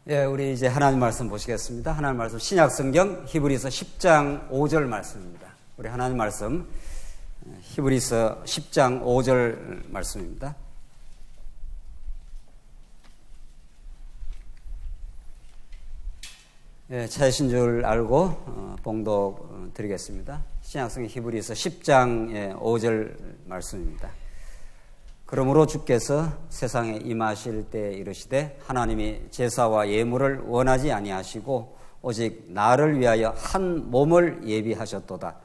예, 우리 이제 하나님 말씀 보시겠습니다. 하나님 말씀 신약성경 히브리서 10장 5절 말씀입니다. 우리 하나님 말씀 히브리서 10장 5절 말씀입니다. 예, 차이신 줄 알고 봉독 드리겠습니다. 신약성경 히브리서 10장 5절 말씀입니다. 그러므로 주께서 세상에 임하실 때 이르시되 하나님이 제사와 예물을 원하지 아니하시고 오직 나를 위하여 한 몸을 예비하셨도다.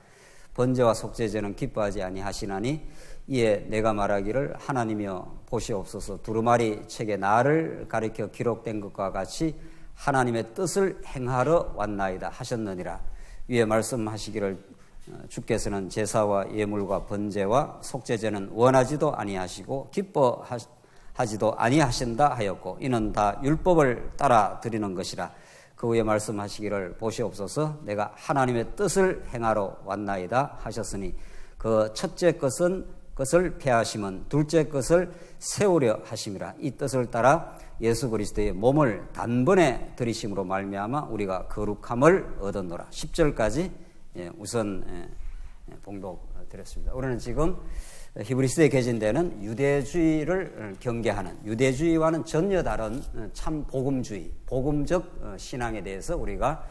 번제와 속죄제는 기뻐하지 아니하시나니 이에 내가 말하기를 하나님이여 보시옵소서. 두루마리 책에 나를 가리켜 기록된 것과 같이 하나님의 뜻을 행하러 왔나이다 하셨느니라. 위에 말씀하시기를 주께서는 제사와 예물과 번제와 속죄제는 원하지도 아니하시고 기뻐하지도 아니하신다 하였고 이는 다 율법을 따라 드리는 것이라. 그 후에 말씀하시기를 보시옵소서. 내가 하나님의 뜻을 행하러 왔나이다 하셨으니 그 첫째 것을 폐하심은 둘째 것을 세우려 하심이라. 이 뜻을 따라 예수 그리스도의 몸을 단번에 들이심으로 말미암아 우리가 거룩함을 얻었노라. 10절까지 우선 봉독 드렸습니다. 우리는 지금 히브리서에 계신 데는 유대주의를 경계하는, 유대주의와는 전혀 다른 참 복음주의, 복음적 신앙에 대해서 우리가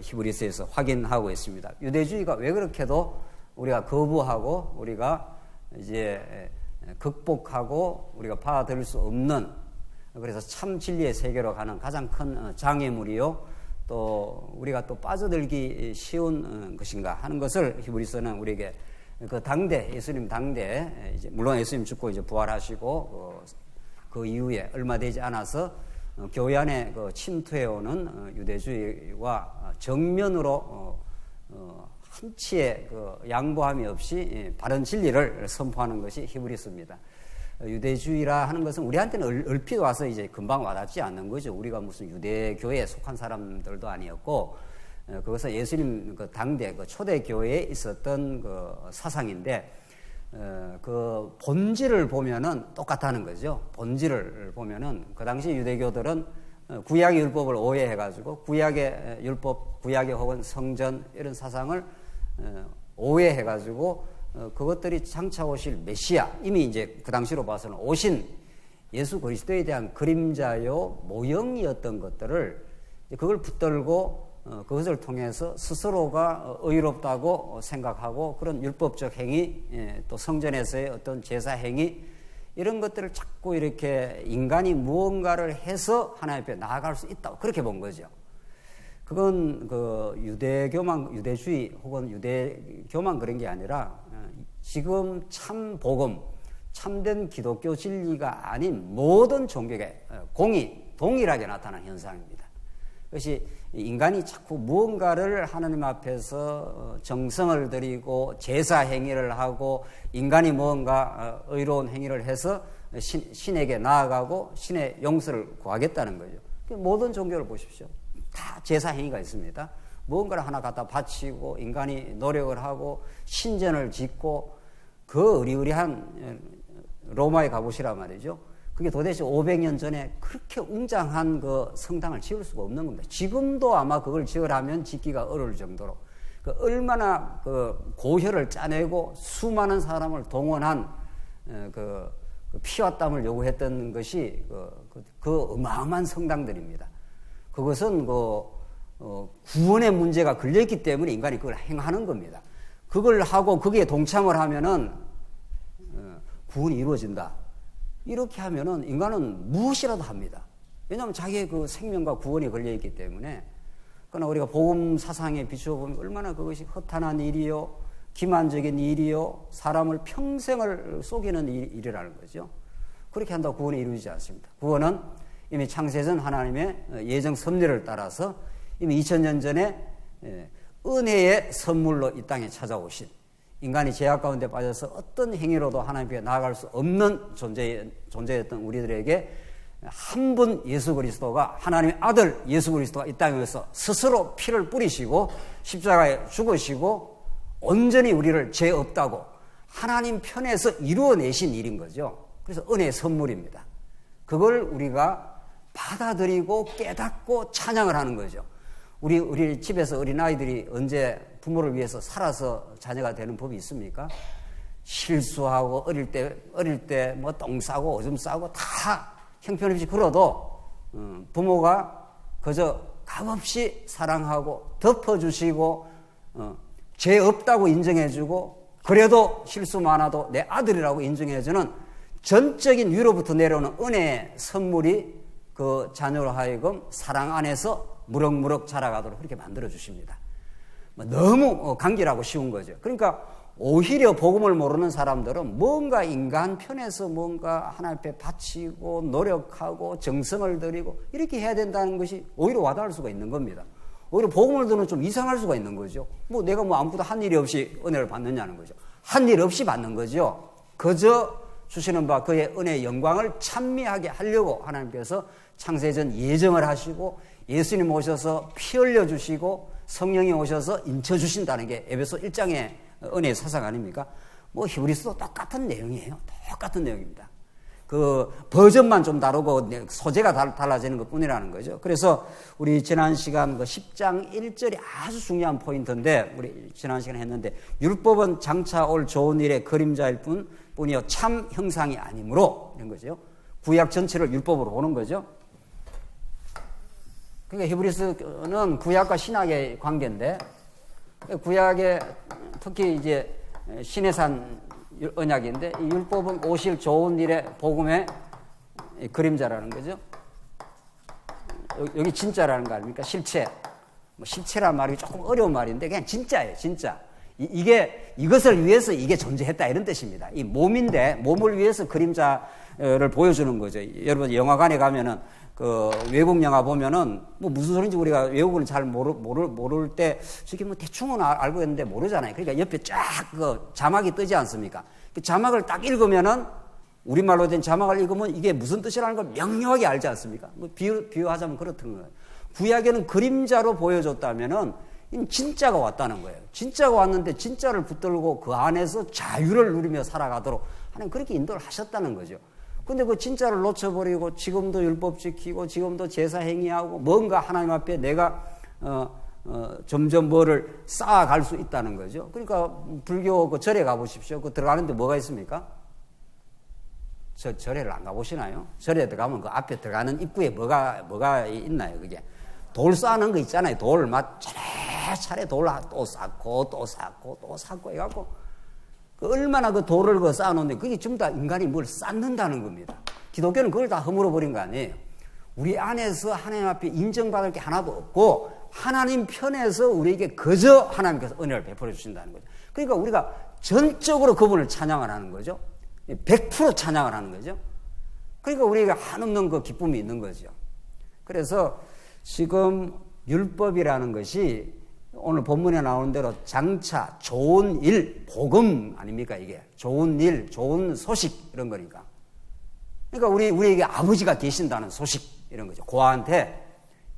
히브리서에서 확인하고 있습니다. 유대주의가 왜 그렇게도 우리가 거부하고 우리가 이제 극복하고 우리가 받아들일 수 없는, 그래서 참 진리의 세계로 가는 가장 큰 장애물이요 또 우리가 또 빠져들기 쉬운 것인가 하는 것을 히브리서는 우리에게 그 당대, 예수님 당대, 이제 물론 예수님 죽고 이제 부활하시고 그 이후에 얼마 되지 않아서 교회 안에 그 침투해오는 유대주의와 정면으로 한치의 그 양보함이 없이 바른 진리를 선포하는 것이 히브리서입니다. 유대주의라 하는 것은 우리한테는 얼핏 와서 이제 금방 와닿지 않는 거죠. 우리가 무슨 유대교회에 속한 사람들도 아니었고, 그것은 예수님 그 당대, 그 초대교회에 있었던 그 사상인데, 그 본질을 보면은 똑같다는 거죠. 본질을 보면은 그 당시 유대교들은 구약의 율법을 오해해가지고 구약의 율법, 구약의 혹은 성전 이런 사상을 오해해가지고 그것들이 장차 오실 메시아, 이미 이제 그 당시로 봐서는 오신 예수 그리스도에 대한 그림자요 모형이었던 것들을 그걸 붙들고 그것을 통해서 스스로가 의롭다고 생각하고 그런 율법적 행위, 또 성전에서의 어떤 제사 행위 이런 것들을 자꾸 이렇게 인간이 무언가를 해서 하나님 앞에 나아갈 수 있다고 그렇게 본 거죠. 그건 그 유대주의 혹은 유대교만 그런 게 아니라 지금 참 복음, 참된 기독교 진리가 아닌 모든 종교의 공이 동일하게 나타나는 현상입니다. 그것이 인간이 자꾸 무언가를 하나님 앞에서 정성을 들이고 제사 행위를 하고 인간이 무언가 의로운 행위를 해서 신에게 나아가고 신의 용서를 구하겠다는 거죠. 모든 종교를 보십시오. 다 제사 행위가 있습니다. 무언가를 하나 갖다 바치고 인간이 노력을 하고 신전을 짓고 그 의리의리한 로마에 가보시란 말이죠. 그게 도대체 500년 전에 그렇게 웅장한 그 성당을 지을 수가 없는 겁니다. 지금도 아마 그걸 지으라면 짓기가 어려울 정도로 그 얼마나 그 고혈을 짜내고 수많은 사람을 동원한 그 피와 땀을 요구했던 것이 그 어마어마한 성당들입니다. 그것은 구원의 문제가 걸려있기 때문에 인간이 그걸 행하는 겁니다. 그걸 하고 거기에 동참을 하면은 구원이 이루어진다. 이렇게 하면은 인간은 무엇이라도 합니다. 왜냐하면 자기의 그 생명과 구원이 걸려있기 때문에. 그러나 우리가 복음 사상에 비추어 보면 얼마나 그것이 허탄한 일이요, 기만적인 일이요, 사람을 평생을 속이는 일이라는 거죠. 그렇게 한다고 구원이 이루어지지 않습니다. 구원은 이미 창세전 하나님의 예정 섭리를 따라서 이미 2000년 전에 은혜의 선물로 이 땅에 찾아오신, 인간이 죄악 가운데 빠져서 어떤 행위로도 하나님께 나아갈 수 없는 존재였던 우리들에게 한 분 예수 그리스도가, 하나님의 아들 예수 그리스도가 이 땅에서 스스로 피를 뿌리시고 십자가에 죽으시고 온전히 우리를 죄 없다고 하나님 편에서 이루어내신 일인 거죠. 그래서 은혜의 선물입니다. 그걸 우리가 받아들이고 깨닫고 찬양을 하는 거죠. 우리 집에서 어린아이들이 언제 부모를 위해서 살아서 자녀가 되는 법이 있습니까? 실수하고 어릴 때 뭐 똥 싸고 오줌 싸고 다 형편없이 그러도 부모가 그저 값없이 사랑하고 덮어주시고 죄 없다고 인정해주고 그래도 실수 많아도 내 아들이라고 인정해주는 전적인 위로부터 내려오는 은혜의 선물이 그 자녀로 하여금 사랑 안에서 무럭무럭 자라가도록 그렇게 만들어 주십니다. 너무 간결하고 쉬운 거죠. 그러니까 오히려 복음을 모르는 사람들은 뭔가 인간 편에서 뭔가 하나님 앞에 바치고 노력하고 정성을 들이고 이렇게 해야 된다는 것이 오히려 와닿을 수가 있는 겁니다. 오히려 복음을 듣는 좀 이상할 수가 있는 거죠. 내가 아무것도 한 일이 없이 은혜를 받느냐는 거죠. 한 일 없이 받는 거죠. 그저 주시는 바 그의 은혜의 영광을 찬미하게 하려고 하나님께서 창세전 예정을 하시고 예수님 오셔서 피 흘려주시고 성령이 오셔서 인쳐주신다는 게 에베소 1장의 은혜의 사상 아닙니까? 히브리서도 똑같은 내용이에요. 똑같은 내용입니다. 그 버전만 좀 다르고 소재가 달라지는 것 뿐이라는 거죠. 그래서 우리 지난 시간 10장 1절이 아주 중요한 포인트인데 우리 지난 시간에 했는데 율법은 장차 올 좋은 일의 그림자일 뿐이요 참 형상이 아니므로 이런 거죠. 구약 전체를 율법으로 보는 거죠. 그러니까 히브리서는 구약과 신약의 관계인데 구약에 특히 이제 시내산 언약인데 이 율법은 오실 좋은 일의 복음의 그림자라는 거죠. 여기 진짜라는 거 아닙니까? 실체. 실체란 말이 조금 어려운 말인데 그냥 진짜예요. 진짜. 이것을 위해서 이게 존재했다 이런 뜻입니다. 이 몸인데 몸을 위해서 그림자를 보여주는 거죠. 여러분 영화관에 가면은 그 외국 영화 보면은 무슨 소리인지 우리가 외국어는 잘 모를 때 저게 대충은 알고 있는데 모르잖아요. 그러니까 옆에 쫙 그 자막이 뜨지 않습니까? 그 자막을 딱 읽으면은 우리말로 된 자막을 읽으면 이게 무슨 뜻이라는 걸 명료하게 알지 않습니까? 비유하자면 그렇던 거예요. 구약에는 그림자로 보여줬다면은 진짜가 왔다는 거예요. 진짜가 왔는데 진짜를 붙들고 그 안에서 자유를 누리며 살아가도록 하나님 그렇게 인도를 하셨다는 거죠. 근데 그 진짜를 놓쳐버리고 지금도 율법 지키고 지금도 제사 행위하고 뭔가 하나님 앞에 내가 점점 뭐를 쌓아갈 수 있다는 거죠. 그러니까 불교 그 절에 가보십시오. 그 들어가는데 뭐가 있습니까? 절에를 안 가보시나요? 절에 들어가면 그 앞에 들어가는 입구에 뭐가 있나요? 그게 돌 쌓는 거 있잖아요. 돌 막 차례차례 돌 또 쌓고 또 쌓고 또 쌓고 해갖고 얼마나 그 돌을 쌓아놓는데 그게 전부 다 인간이 뭘 쌓는다는 겁니다. 기독교는 그걸 다 허물어 버린 거 아니에요. 우리 안에서 하나님 앞에 인정받을 게 하나도 없고 하나님 편에서 우리에게 그저 하나님께서 은혜를 베풀어 주신다는 거죠. 그러니까 우리가 전적으로 그분을 찬양을 하는 거죠. 100% 찬양을 하는 거죠. 그러니까 우리가 한없는 그 기쁨이 있는 거죠. 그래서 지금 율법이라는 것이 오늘 본문에 나오는 대로 장차 좋은 일, 복음 아닙니까 이게? 좋은 일, 좋은 소식 이런 거니까. 그러니까 우리에게 아버지가 계신다는 소식 이런 거죠. 고아한테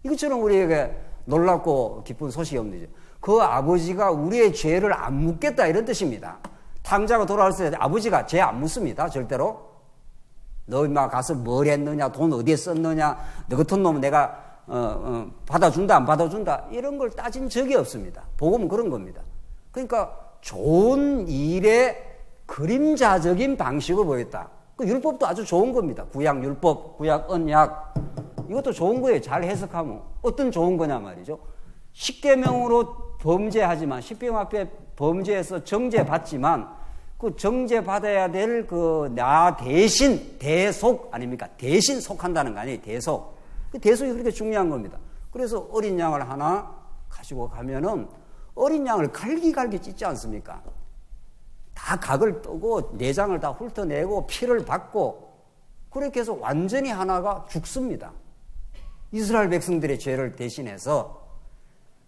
이것처럼 우리에게 놀랍고 기쁜 소식이 없는 거죠. 그 아버지가 우리의 죄를 안 묻겠다 이런 뜻입니다. 탕자가 돌아왔을 때 아버지가 죄 안 묻습니다. 절대로. 너 인마 가서 뭘 했느냐, 돈 어디에 썼느냐, 너 같은 놈은 내가 받아준다 안 받아준다 이런 걸 따진 적이 없습니다. 복음은 그런 겁니다. 그러니까 좋은 일의 그림자적인 방식을 보였다. 그 율법도 아주 좋은 겁니다. 구약 율법, 구약 언약 이것도 좋은 거예요. 잘 해석하면 어떤 좋은 거냐 말이죠. 십계명으로 범죄하지만 십계명 앞에 범죄해서 정죄받지만 그 정죄받아야 될 그 나 대신 대속 아닙니까? 대신 속한다는 거 아니에요. 대속. 그 대속이 그렇게 중요한 겁니다. 그래서 어린 양을 하나 가지고 가면은 어린 양을 갈기갈기 찢지 않습니까? 다 각을 뜨고 내장을 다 훑어내고 피를 받고 그렇게 해서 완전히 하나가 죽습니다. 이스라엘 백성들의 죄를 대신해서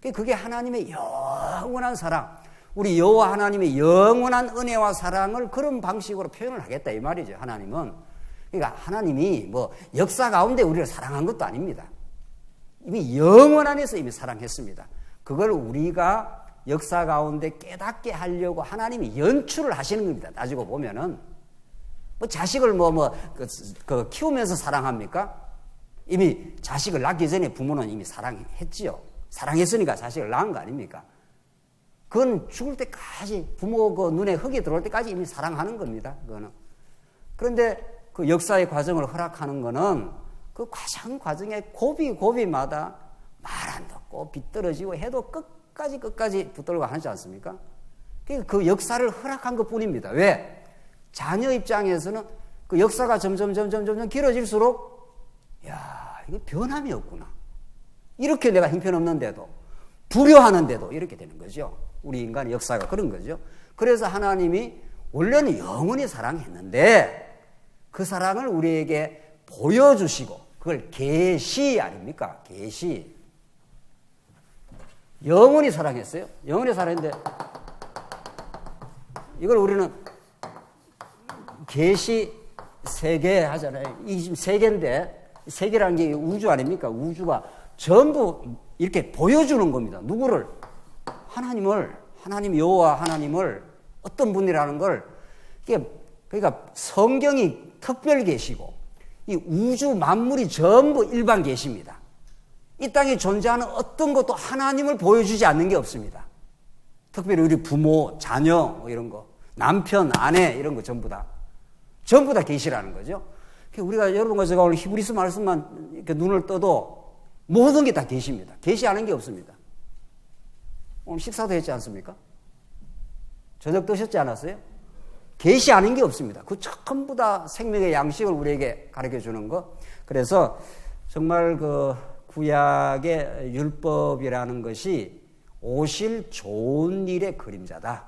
그게 하나님의 영원한 사랑, 우리 여호와 하나님의 영원한 은혜와 사랑을 그런 방식으로 표현을 하겠다 이 말이죠. 하나님은. 그러니까 하나님이 역사 가운데 우리를 사랑한 것도 아닙니다. 이미 영원 안에서 이미 사랑했습니다. 그걸 우리가 역사 가운데 깨닫게 하려고 하나님이 연출을 하시는 겁니다. 따지고 보면은 자식을 키우면서 사랑합니까? 이미 자식을 낳기 전에 부모는 이미 사랑했지요. 사랑했으니까 자식을 낳은 거 아닙니까? 그건 죽을 때까지 부모 그 눈에 흙이 들어올 때까지 이미 사랑하는 겁니다. 그거는. 그런데 그 역사의 과정을 허락하는 거는 그 과정에 고비마다 말 안 듣고 비떨어지고 해도 끝까지 붙들고 하지 않습니까? 그 역사를 허락한 것 뿐입니다. 왜? 자녀 입장에서는 그 역사가 점점 길어질수록 야, 이거 변함이 없구나. 이렇게 내가 형편없는데도 불효하는데도 이렇게 되는 거죠. 우리 인간의 역사가 그런 거죠. 그래서 하나님이 원래는 영원히 사랑했는데 그 사랑을 우리에게 보여주시고 그걸 계시 아닙니까? 계시. 영원히 사랑했어요. 영원히 사랑했는데 이걸 우리는 계시 세계 하잖아요. 이 지금 세계인데 세계라는 게 우주 아닙니까? 우주가 전부 이렇게 보여주는 겁니다. 누구를? 하나님 여호와 하나님을 어떤 분이라는 걸 그러니까 성경이 특별 계시고 이 우주 만물이 전부 일반 계시입니다. 이 땅에 존재하는 어떤 것도 하나님을 보여주지 않는 게 없습니다. 특별히 우리 부모, 자녀 뭐 이런 거, 남편, 아내 이런 거 전부 다 계시라는 거죠. 우리가 여러분과 제가 오늘 히브리서 말씀만 이렇게 눈을 떠도 모든 게 다 계시입니다. 계시하는 게 없습니다. 오늘 식사도 했지 않습니까? 저녁 드셨지 않았어요? 계시하는 게 없습니다. 그 전부 다 생명의 양식을 우리에게 가르쳐 주는 거. 그래서 정말 그 구약의 율법이라는 것이 오실 좋은 일의 그림자다.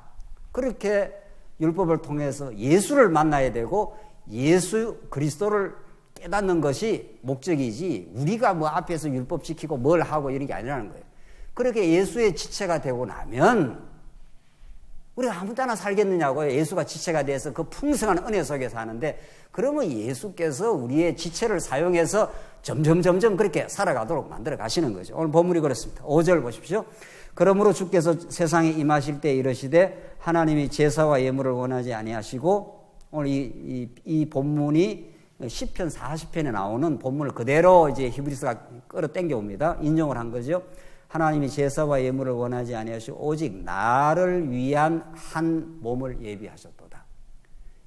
그렇게 율법을 통해서 예수를 만나야 되고 예수 그리스도를 깨닫는 것이 목적이지 우리가 뭐 앞에서 율법 지키고 뭘 하고 이런 게 아니라는 거예요. 그렇게 예수의 지체가 되고 나면 우리가 아무 때나 살겠느냐고요. 예수가 지체가 돼서 그 풍성한 은혜 속에 사는데 그러면 예수께서 우리의 지체를 사용해서 점점 그렇게 살아가도록 만들어 가시는 거죠. 오늘 본문이 그렇습니다. 5절 보십시오. 그러므로 주께서 세상에 임하실 때 이르시되 하나님이 제사와 예물을 원하지 아니하시고 오늘 이 본문이 시편 40편에 나오는 본문을 그대로 이제 히브리서가 끌어당겨 옵니다. 인용을 한 거죠. 하나님이 제사와 예물을 원하지 아니하시고 오직 나를 위한 한 몸을 예비하셨도다.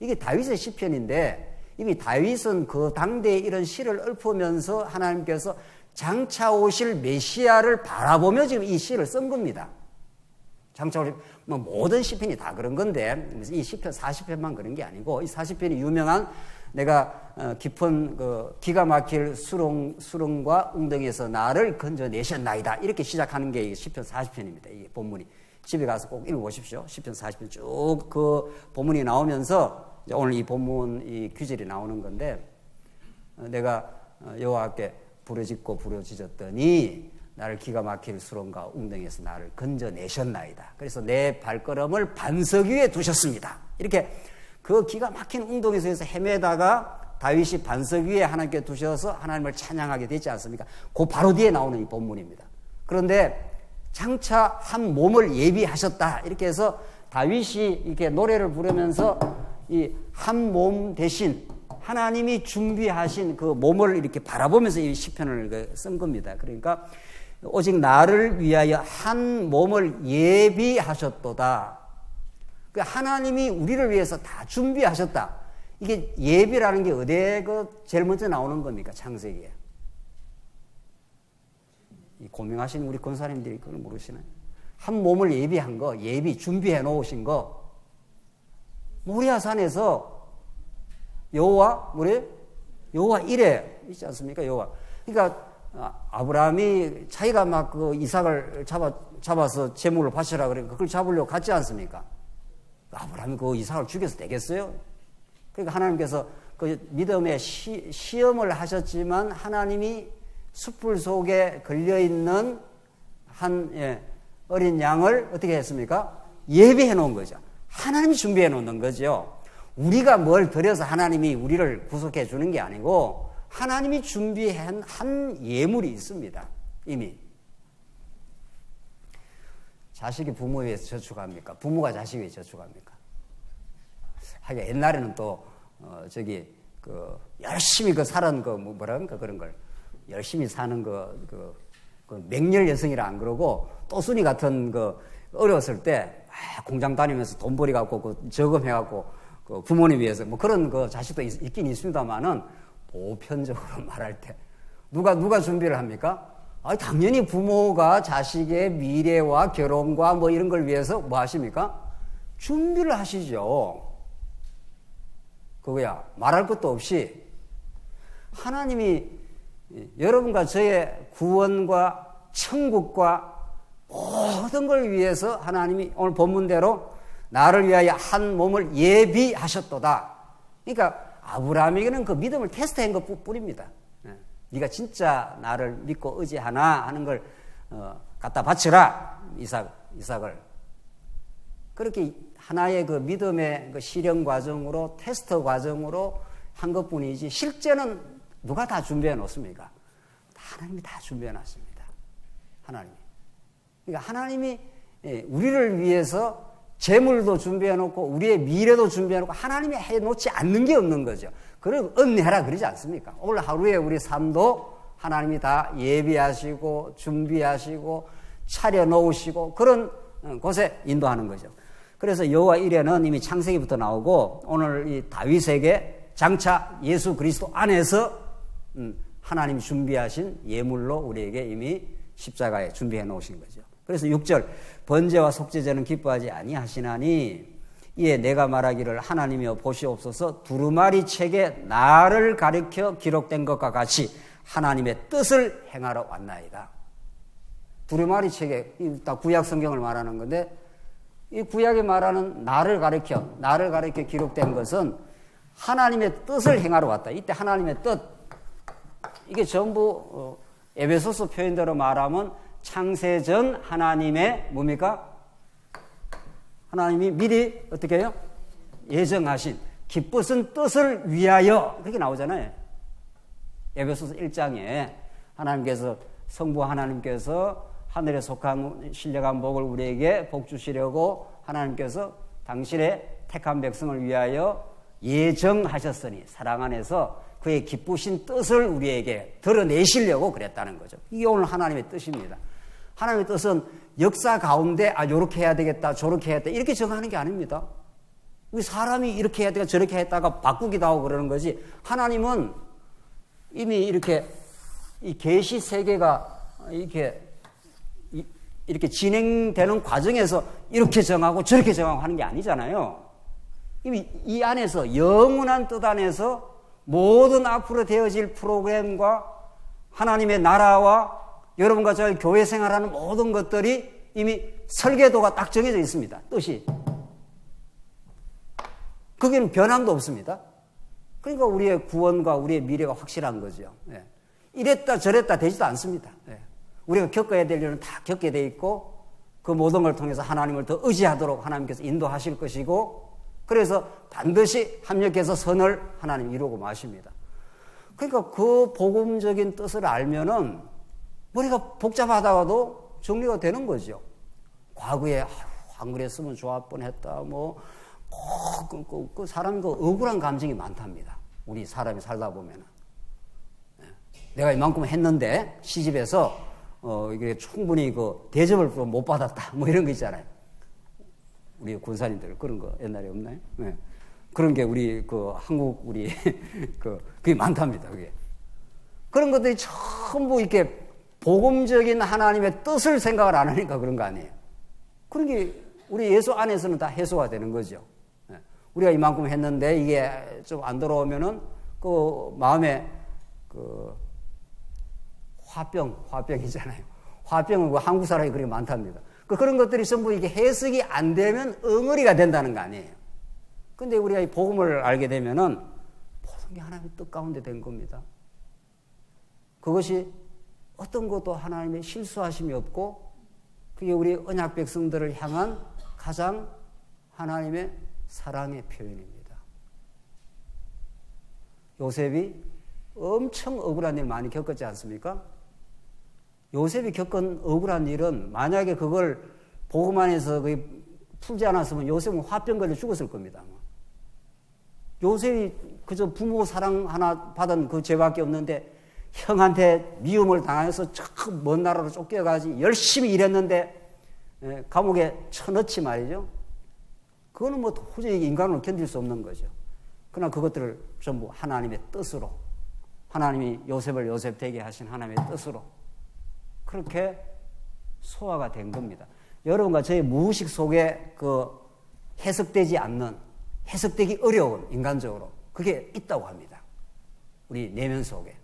이게 다윗의 시편인데 이미 다윗은 그 당대에 이런 시를 읊으면서 하나님께서 장차 오실 메시아를 바라보며 지금 이 시를 쓴 겁니다. 장차 오실 뭐 모든 시편이 다 그런 건데 이 시편 40편만 그런 게 아니고 이 40편이 유명한 내가 깊은 그 기가 막힐 수렁과 웅덩이에서 나를 건져내셨나이다. 이렇게 시작하는 게 시편 40편입니다. 이 본문이. 집에 가서 꼭 읽어보십시오. 시편 40편 쭉 그 본문이 나오면서 오늘 이 본문 이 규절이 나오는 건데 내가 여호와께 부르짖었더니 나를 기가 막힐 수렁과 웅덩이에서 나를 건져내셨나이다. 그래서 내 발걸음을 반석 위에 두셨습니다. 이렇게 그 기가 막힌 웅덩이에서 헤매다가 다윗이 반석 위에 하나님께 두셔서 하나님을 찬양하게 되지 않습니까? 그 바로 뒤에 나오는 이 본문입니다. 그런데 장차 한 몸을 예비하셨다. 이렇게 해서 다윗이 이렇게 노래를 부르면서 이 한 몸 대신 하나님이 준비하신 그 몸을 이렇게 바라보면서 이 시편을 쓴 겁니다. 그러니까 오직 나를 위하여 한 몸을 예비하셨도다. 하나님이 우리를 위해서 다 준비하셨다. 이게 예비라는 게 어디에 제일 먼저 나오는 겁니까? 창세기에. 이 고명하신 우리 권사님들이 그걸 모르시나요? 한 몸을 예비한 거, 준비해 놓으신 거. 모리아 산에서 여호와 이레 있지 않습니까? 여호와. 그러니까 아브라함이 자기가 막 그 이삭을 잡아서 제물을 바치라 그러니까 그걸 잡으려고 갔지 않습니까? 아브라함이 그 이삭을 죽여서 되겠어요? 그러니까 하나님께서 그 믿음의 시험을 하셨지만 하나님이 숯불 속에 걸려있는 한 어린 양을 어떻게 했습니까? 예비해 놓은 거죠. 하나님이 준비해 놓는 거죠. 우리가 뭘 드려서 하나님이 우리를 구속해 주는 게 아니고 하나님이 준비한 한 예물이 있습니다. 이미. 자식이 부모에 의해서 저축합니까? 부모가 자식에 의해서 저축합니까? 하긴 옛날에는 또 열심히 살은 뭐라 그러니까 그런 걸 열심히 사는 그 맹렬 여성이라 안 그러고 또순이 같은 어렸을 때 공장 다니면서 돈벌이 갖고 저금해갖고 부모님 위해서 뭐 그런 자식도 있긴 있습니다만은 보편적으로 말할 때 누가 준비를 합니까? 당연히 부모가 자식의 미래와 결혼과 뭐 이런 걸 위해서 뭐 하십니까? 준비를 하시죠. 그거야 말할 것도 없이 하나님이 여러분과 저의 구원과 천국과 모든 걸 위해서 하나님이 오늘 본문대로 나를 위하여 한 몸을 예비하셨도다. 그러니까 아브라함에게는 그 믿음을 테스트한 것 뿐입니다. 네가 진짜 나를 믿고 의지하나 하는 걸 갖다 바치라. 이삭을. 그렇게 하나의 그 믿음의 그 실현 과정으로 테스트 과정으로 한 것뿐이지 실제는 누가 다 준비해 놓습니까? 하나님이 다 준비해 놨습니다. 하나님이. 그러니까 하나님이 우리를 위해서 재물도 준비해 놓고 우리의 미래도 준비해 놓고 하나님이 해 놓지 않는 게 없는 거죠. 그걸 은혜하라 그러지 않습니까? 오늘 하루에 우리 삶도 하나님이 다 예비하시고 준비하시고 차려 놓으시고 그런 곳에 인도하는 거죠. 그래서 여호와 이레는 이미 창세기부터 나오고 오늘 이 다윗에게 장차 예수 그리스도 안에서 하나님이 준비하신 예물로 우리에게 이미 십자가에 준비해 놓으신 거죠. 그래서 6절 번제와 속죄제는 기뻐하지 아니하시나니 이에 내가 말하기를 하나님이여 보시옵소서 두루마리 책에 나를 가리켜 기록된 것과 같이 하나님의 뜻을 행하러 왔나이다. 두루마리 책에 다 구약 성경을 말하는 건데 이 구약에 말하는 나를 가리켜 기록된 것은 하나님의 뜻을 행하러 왔다. 이때 하나님의 뜻 이게 전부 에베소서 표현대로 말하면 창세전 하나님의 뭡니까? 하나님이 미리 어떻게 해요? 예정하신 기쁘신 뜻을 위하여 그렇게 나오잖아요. 에베소서 1장에 하나님께서 성부 하나님께서 하늘에 속한 신령한 복을 우리에게 복 주시려고 하나님께서 당신의 택한 백성을 위하여 예정하셨으니 사랑 안에서 그의 기쁘신 뜻을 우리에게 드러내시려고 그랬다는 거죠. 이게 오늘 하나님의 뜻입니다. 하나님의 뜻은 역사 가운데 요렇게 해야 되겠다 저렇게 해야 되겠다 이렇게 정하는 게 아닙니다. 우리 사람이 이렇게 해야 되겠다 저렇게 했다가 바꾸기도 하고 그러는 거지 하나님은 이미 이렇게 이 계시 세계가 이렇게 진행되는 과정에서 이렇게 정하고 저렇게 정하고 하는 게 아니잖아요. 이미 이 안에서 영원한 뜻 안에서 모든 앞으로 되어질 프로그램과 하나님의 나라와 여러분과 저희 교회 생활하는 모든 것들이 이미 설계도가 딱 정해져 있습니다. 뜻이. 거기는 변함도 없습니다. 그러니까 우리의 구원과 우리의 미래가 확실한 거죠. 이랬다 저랬다 되지도 않습니다. 우리가 겪어야 될 일은 다 겪게 돼 있고 그 모든 걸 통해서 하나님을 더 의지하도록 하나님께서 인도하실 것이고 그래서 반드시 합력해서 선을 하나님 이루고 마십니다. 그러니까 그 복음적인 뜻을 알면은 머리가 복잡하다가도 정리가 되는 거죠. 과거에 안 그랬으면 좋았 뻔했다. 그 사람이 억울한 감정이 많답니다. 우리 사람이 살다 보면은 내가 이만큼 했는데 시집에서 이게 충분히 대접을 못 받았다. 이런 거 있잖아요. 우리 군사님들 그런 거 옛날에 없나요? 네. 그런 게 우리 한국 우리 그게 많답니다. 그게 그런 것들이 전부 이렇게 복음적인 하나님의 뜻을 생각을 안 하니까 그런 거 아니에요. 그런 게 우리 예수 안에서는 다 해소가 되는 거죠. 우리가 이만큼 했는데 이게 좀 안 들어오면은 그 마음에 화병이잖아요. 화병은 한국 사람이 그렇게 많답니다. 그런 것들이 전부 이게 해석이 안 되면 엉어리가 된다는 거 아니에요. 근데 우리가 이 복음을 알게 되면은 모든 게 하나님의 뜻 가운데 된 겁니다. 그것이 어떤 것도 하나님의 실수하심이 없고 그게 우리 언약 백성들을 향한 가장 하나님의 사랑의 표현입니다. 요셉이 엄청 억울한 일 많이 겪었지 않습니까? 요셉이 겪은 억울한 일은 만약에 그걸 복음 안에서 풀지 않았으면 요셉은 화병 걸려 죽었을 겁니다. 요셉이 그저 부모 사랑 하나 받은 그 죄밖에 없는데 형한테 미움을 당해서 저 먼 나라로 쫓겨가지 열심히 일했는데 감옥에 쳐넣지 말이죠. 그거는 뭐 도저히 인간으로 견딜 수 없는 거죠. 그러나 그것들을 전부 하나님의 뜻으로, 하나님이 요셉을 요셉 되게 하신 하나님의 뜻으로 그렇게 소화가 된 겁니다. 여러분과 저의 무의식 속에 그 해석되지 않는, 해석되기 어려운 인간적으로 그게 있다고 합니다. 우리 내면 속에.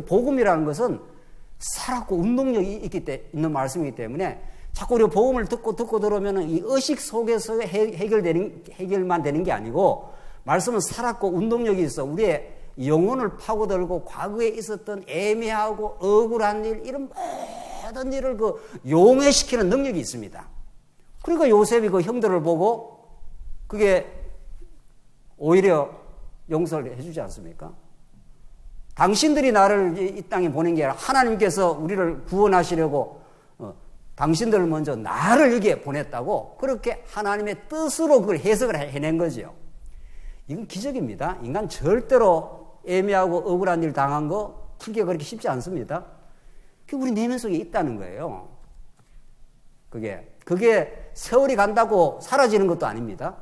복음이라는 것은 살았고 운동력이 있는 말씀이기 때문에 자꾸 우리가 복음을 듣고 들어오면 이 의식 속에서 해결만 되는 게 아니고 말씀은 살았고 운동력이 있어 우리의 영혼을 파고들고 과거에 있었던 애매하고 억울한 일, 이런 모든 일을 용해시키는 능력이 있습니다. 그러니까 요셉이 그 형들을 보고 그게 오히려 용서를 해주지 않습니까? 당신들이 나를 이 땅에 보낸 게 아니라 하나님께서 우리를 구원하시려고 당신들을 먼저 나를 여기에 보냈다고 그렇게 하나님의 뜻으로 그걸 해석을 해낸 거죠. 이건 기적입니다. 인간 절대로 애매하고 억울한 일 당한 거 풀기가 그렇게 쉽지 않습니다. 그게 우리 내면 속에 있다는 거예요. 그게 세월이 간다고 사라지는 것도 아닙니다.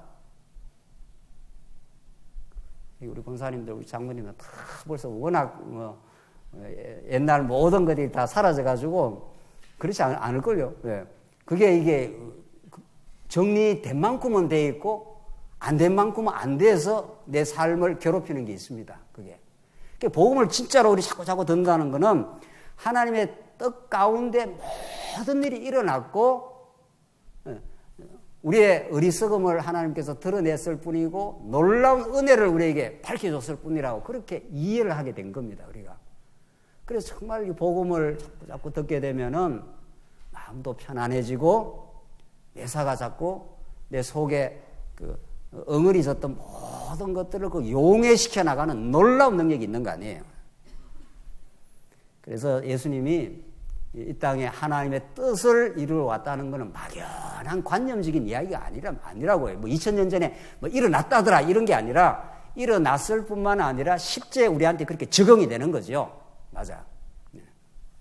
우리 권사님들, 우리 장모님은 다 벌써 워낙 옛날 모든 것들이 다 사라져가지고 그렇지 않을걸요. 그게 이게 정리된 만큼은 돼 있고 안 된 만큼은 안 돼서 내 삶을 괴롭히는 게 있습니다. 그게 복음을 진짜로 우리 자꾸 듣는다는 거는 하나님의 뜻 가운데 모든 일이 일어났고 우리의 어리석음을 하나님께서 드러냈을 뿐이고 놀라운 은혜를 우리에게 밝혀줬을 뿐이라고 그렇게 이해를 하게 된 겁니다. 우리가. 그래서 정말 이 복음을 자꾸 듣게 되면은 마음도 편안해지고 내사가 자꾸 내 속에 그 엉을이 졌던 모든 것들을 용해시켜 나가는 놀라운 능력이 있는 거 아니에요. 그래서 예수님이 이 땅에 하나님의 뜻을 이루어 왔다는 것은 막연한 관념적인 이야기가 아니라고요. 2000년 전에 일어났다더라 이런 게 아니라 일어났을 뿐만 아니라 실제 우리한테 그렇게 적용이 되는 거죠. 맞아.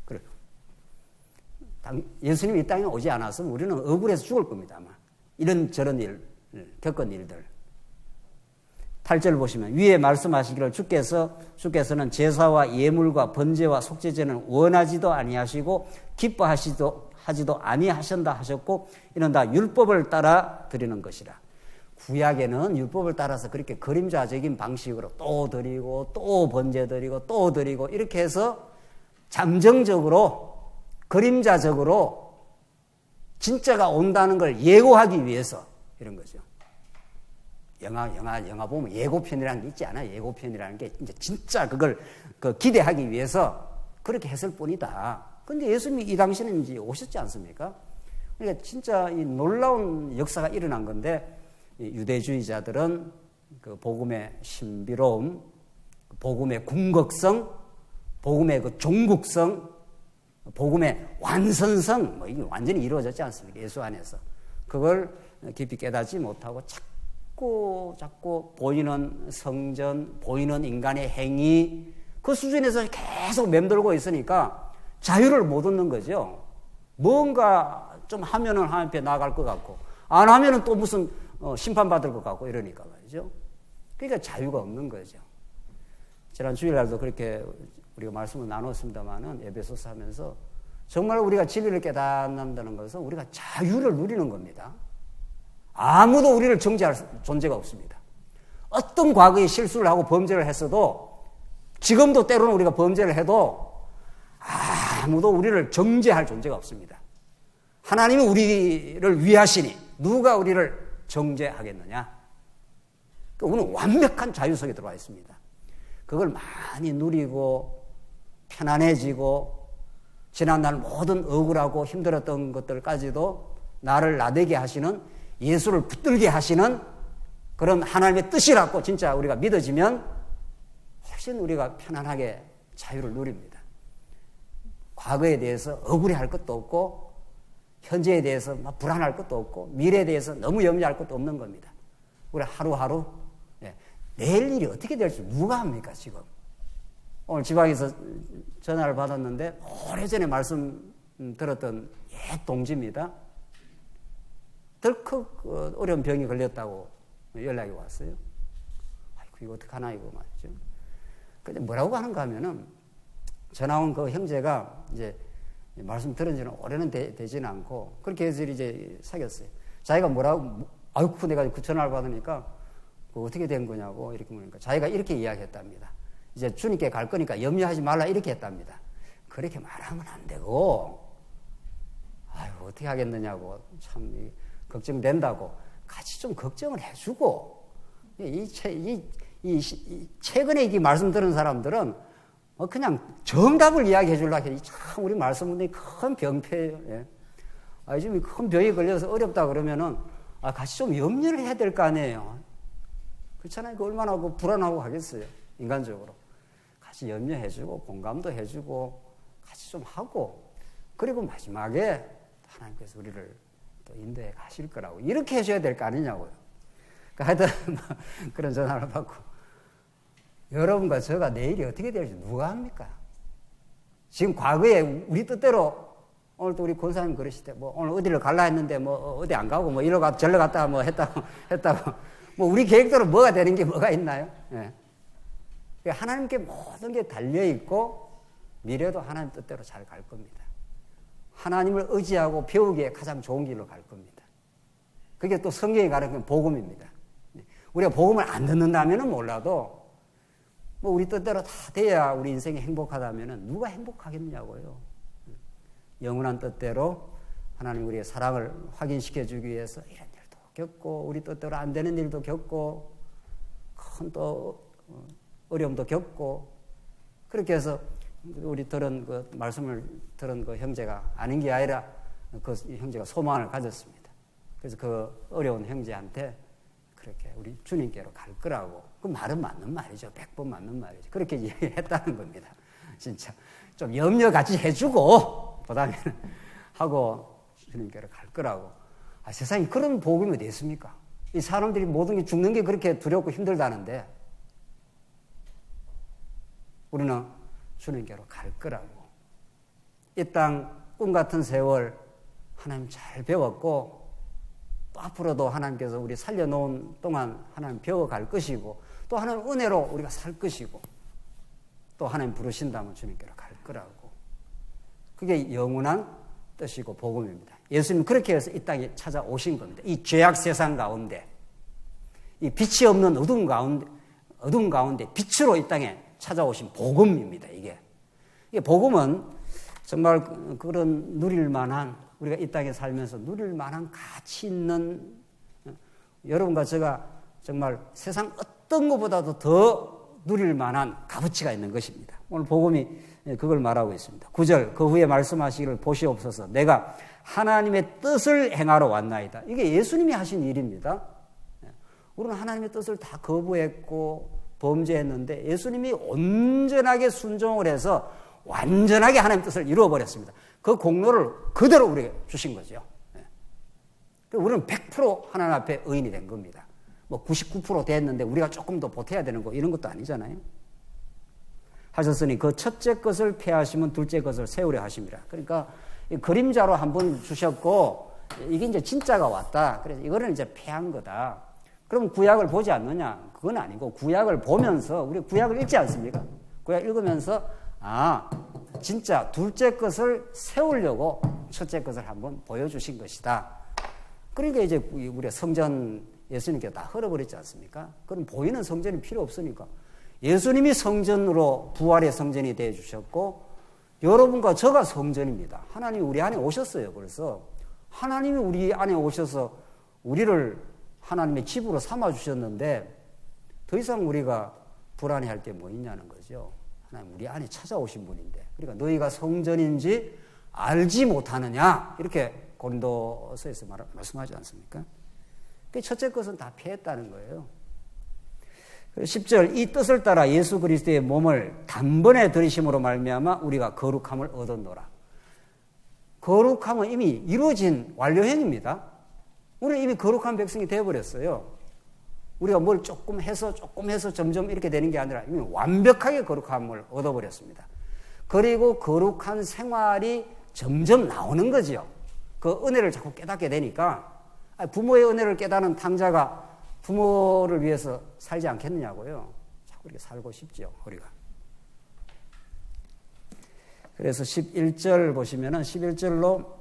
그래. 예수님이 이 땅에 오지 않았으면 우리는 억울해서 죽을 겁니다. 아마. 이런저런 일, 겪은 일들. 8절 보시면 위에 말씀하시기를 주께서는 제사와 예물과 번제와 속죄제는 원하지도 아니하시고 기뻐하지도 아니하신다 하셨고 이는 다 율법을 따라 드리는 것이라. 구약에는 율법을 따라서 그렇게 그림자적인 방식으로 또 드리고 또 번제 드리고 또 드리고 이렇게 해서 잠정적으로 그림자적으로 진짜가 온다는 걸 예고하기 위해서 이런 거죠. 영화 보면 예고편이라는 게 있지 않아요? 예고편이라는 게 이제 진짜 그걸 기대하기 위해서 그렇게 했을 뿐이다. 근데 예수님이 이 당시에는 이제 오셨지 않습니까? 그러니까 진짜 이 놀라운 역사가 일어난 건데 유대주의자들은 그 복음의 신비로움, 복음의 궁극성, 복음의 그 종국성, 복음의 완선성, 이게 완전히 이루어졌지 않습니까? 예수 안에서. 그걸 깊이 깨닫지 못하고 자꾸 보이는 성전, 보이는 인간의 행위, 그 수준에서 계속 맴돌고 있으니까 자유를 못 얻는 거죠. 뭔가 좀 하면은 하나님 앞에 나아갈 것 같고, 안 하면은 또 무슨 심판받을 것 같고 이러니까 말이죠. 그러니까 자유가 없는 거죠. 지난 주일날도 그렇게 우리가 말씀을 나눴습니다만은 에베소서 하면서 정말 우리가 진리를 깨닫는다는 것은 우리가 자유를 누리는 겁니다. 아무도 우리를 정죄할 존재가 없습니다. 어떤 과거에 실수를 하고 범죄를 했어도 지금도 때로는 우리가 범죄를 해도 아무도 우리를 정죄할 존재가 없습니다. 하나님이 우리를 위하시니 누가 우리를 정죄하겠느냐? 우리는 완벽한 자유 속에 들어와 있습니다. 그걸 많이 누리고 편안해지고 지난날 모든 억울하고 힘들었던 것들까지도 나를 나대게 하시는 예수를 붙들게 하시는 그런 하나님의 뜻이라고 진짜 우리가 믿어지면 훨씬 우리가 편안하게 자유를 누립니다. 과거에 대해서 억울해할 것도 없고 현재에 대해서 막 불안할 것도 없고 미래에 대해서 너무 염려할 것도 없는 겁니다. 우리 하루하루 내일 일이 어떻게 될지 누가 합니까 지금? 오늘 지방에서 전화를 받았는데 오래전에 말씀 들었던 옛 동지입니다. 덜컥 어려운 병이 걸렸다고 연락이 왔어요. 아이고, 이거 어떡하나, 이거 말이죠. 근데 뭐라고 하는가 하면은, 전화 온 그 형제가 이제 말씀 들은 지는 오래는 되지는 않고, 그렇게 해서 이제 사귀었어요. 자기가 뭐라고, 아이고, 내가 그 전화를 받으니까, 어떻게 된 거냐고, 이렇게 물으니까, 자기가 이렇게 이야기했답니다. 이제 주님께 갈 거니까 염려하지 말라, 이렇게 했답니다. 그렇게 말하면 안 되고, 아유, 어떻게 하겠느냐고, 참, 걱정된다고, 같이 좀 걱정을 해주고, 최근에 이 말씀 들은 사람들은 그냥 정답을 이야기해 주려고 해. 참, 우리 말씀분들이 큰 병폐예요. 예. 지금 큰 병이 걸려서 어렵다 그러면은, 같이 좀 염려를 해야 될 거 아니에요. 그렇잖아요. 그 얼마나 불안하고 하겠어요. 인간적으로. 같이 염려해주고, 공감도 해주고, 같이 좀 하고, 그리고 마지막에 하나님께서 우리를 또 인도해 가실 거라고. 이렇게 해줘야 될 거 아니냐고요. 그러니까 하여튼, 그런 전화를 받고, 여러분과 저가 내일이 어떻게 될지 누가 합니까? 지금 과거에 우리 뜻대로, 오늘 또 우리 권사님 그러시대, 오늘 어디를 갈라 했는데, 어디 안 가고, 이리로 갔다, 절로 갔다, 했다고. 우리 계획대로 뭐가 되는 게 뭐가 있나요? 예. 하나님께 모든 게 달려있고, 미래도 하나님 뜻대로 잘 갈 겁니다. 하나님을 의지하고 배우기에 가장 좋은 길로 갈 겁니다. 그게 또 성경이 가르치는 복음입니다. 우리가 복음을 안 듣는다면 몰라도, 우리 뜻대로 다 돼야 우리 인생이 행복하다면 누가 행복하겠냐고요. 영원한 뜻대로 하나님 우리의 사랑을 확인시켜주기 위해서 이런 일도 겪고, 우리 뜻대로 안 되는 일도 겪고, 큰 또 어려움도 겪고, 그렇게 해서 우리 들은 그 말씀을 들은 그 형제가 아닌 게 아니라 그 형제가 소망을 가졌습니다. 그래서 그 어려운 형제한테 그렇게 우리 주님께로 갈 거라고. 그 말은 맞는 말이죠. 100번 맞는 말이죠. 그렇게 얘기했다는 겁니다. 진짜. 좀 염려 같이 해주고, 그 다음에 하고 주님께로 갈 거라고. 세상에 그런 복음이 어디 있습니까? 이 사람들이 모든 게 죽는 게 그렇게 두렵고 힘들다는데, 우리는 주님께로 갈 거라고. 이 땅 꿈 같은 세월 하나님 잘 배웠고, 또 앞으로도 하나님께서 우리 살려놓은 동안 하나님 배워갈 것이고, 또 하나님 은혜로 우리가 살 것이고, 또 하나님 부르신다면 주님께로 갈 거라고. 그게 영원한 뜻이고 복음입니다. 예수님 그렇게 해서 이 땅에 찾아오신 겁니다. 이 죄악 세상 가운데, 이 빛이 없는 어둠 가운데 빛으로 이 땅에 찾아오신 복음입니다. 이게 복음은 정말 그런 누릴 만한, 우리가 이 땅에 살면서 누릴 만한 가치 있는, 여러분과 제가 정말 세상 어떤 것보다도 더 누릴 만한 값어치가 있는 것입니다. 오늘 복음이 그걸 말하고 있습니다. 9절, 그 후에 말씀하시기를 보시옵소서. 내가 하나님의 뜻을 행하러 왔나이다. 이게 예수님이 하신 일입니다. 우리는 하나님의 뜻을 다 거부했고 범죄했는데, 예수님이 온전하게 순종을 해서 완전하게 하나님의 뜻을 이루어버렸습니다. 그 공로를 그대로 우리에게 주신 거죠. 우리는 100% 하나님 앞에 의인이 된 겁니다. 99% 됐는데 우리가 조금 더 보태야 되는 거, 이런 것도 아니잖아요. 하셨으니 그 첫째 것을 폐하시면 둘째 것을 세우려 하십니다. 그러니까 그림자로 한번 주셨고, 이게 이제 진짜가 왔다. 그래서 이거는 이제 폐한 거다. 그럼 구약을 보지 않느냐? 그건 아니고, 구약을 보면서, 우리 구약을 읽지 않습니까? 구약 읽으면서, 진짜 둘째 것을 세우려고 첫째 것을 한번 보여주신 것이다. 그러니까 이제 우리가 성전 예수님께 다 흘러버렸지 않습니까? 그럼 보이는 성전이 필요 없으니까 예수님이 성전으로 부활의 성전이 되어 주셨고, 여러분과 저가 성전입니다. 하나님이 우리 안에 오셨어요. 그래서 하나님이 우리 안에 오셔서 우리를 하나님의 집으로 삼아 주셨는데, 더 이상 우리가 불안해할 게 뭐 있냐는 거죠. 하나님 우리 안에 찾아오신 분인데, 그러니까 너희가 성전인지 알지 못하느냐, 이렇게 고린도서에서 말씀하지 않습니까? 첫째 것은 다 폐했다는 거예요. 10절, 이 뜻을 따라 예수 그리스도의 몸을 단번에 들이심으로 말미암아 우리가 거룩함을 얻었노라. 거룩함은 이미 이루어진 완료형입니다. 우리는 이미 거룩한 백성이 되어버렸어요. 우리가 뭘 조금 해서 점점 이렇게 되는 게 아니라 이미 완벽하게 거룩함을 얻어버렸습니다. 그리고 거룩한 생활이 점점 나오는 거죠. 그 은혜를 자꾸 깨닫게 되니까 부모의 은혜를 깨닫는 탕자가 부모를 위해서 살지 않겠느냐고요. 자꾸 이렇게 살고 싶죠, 우리가. 그래서 11절 보시면은 11절로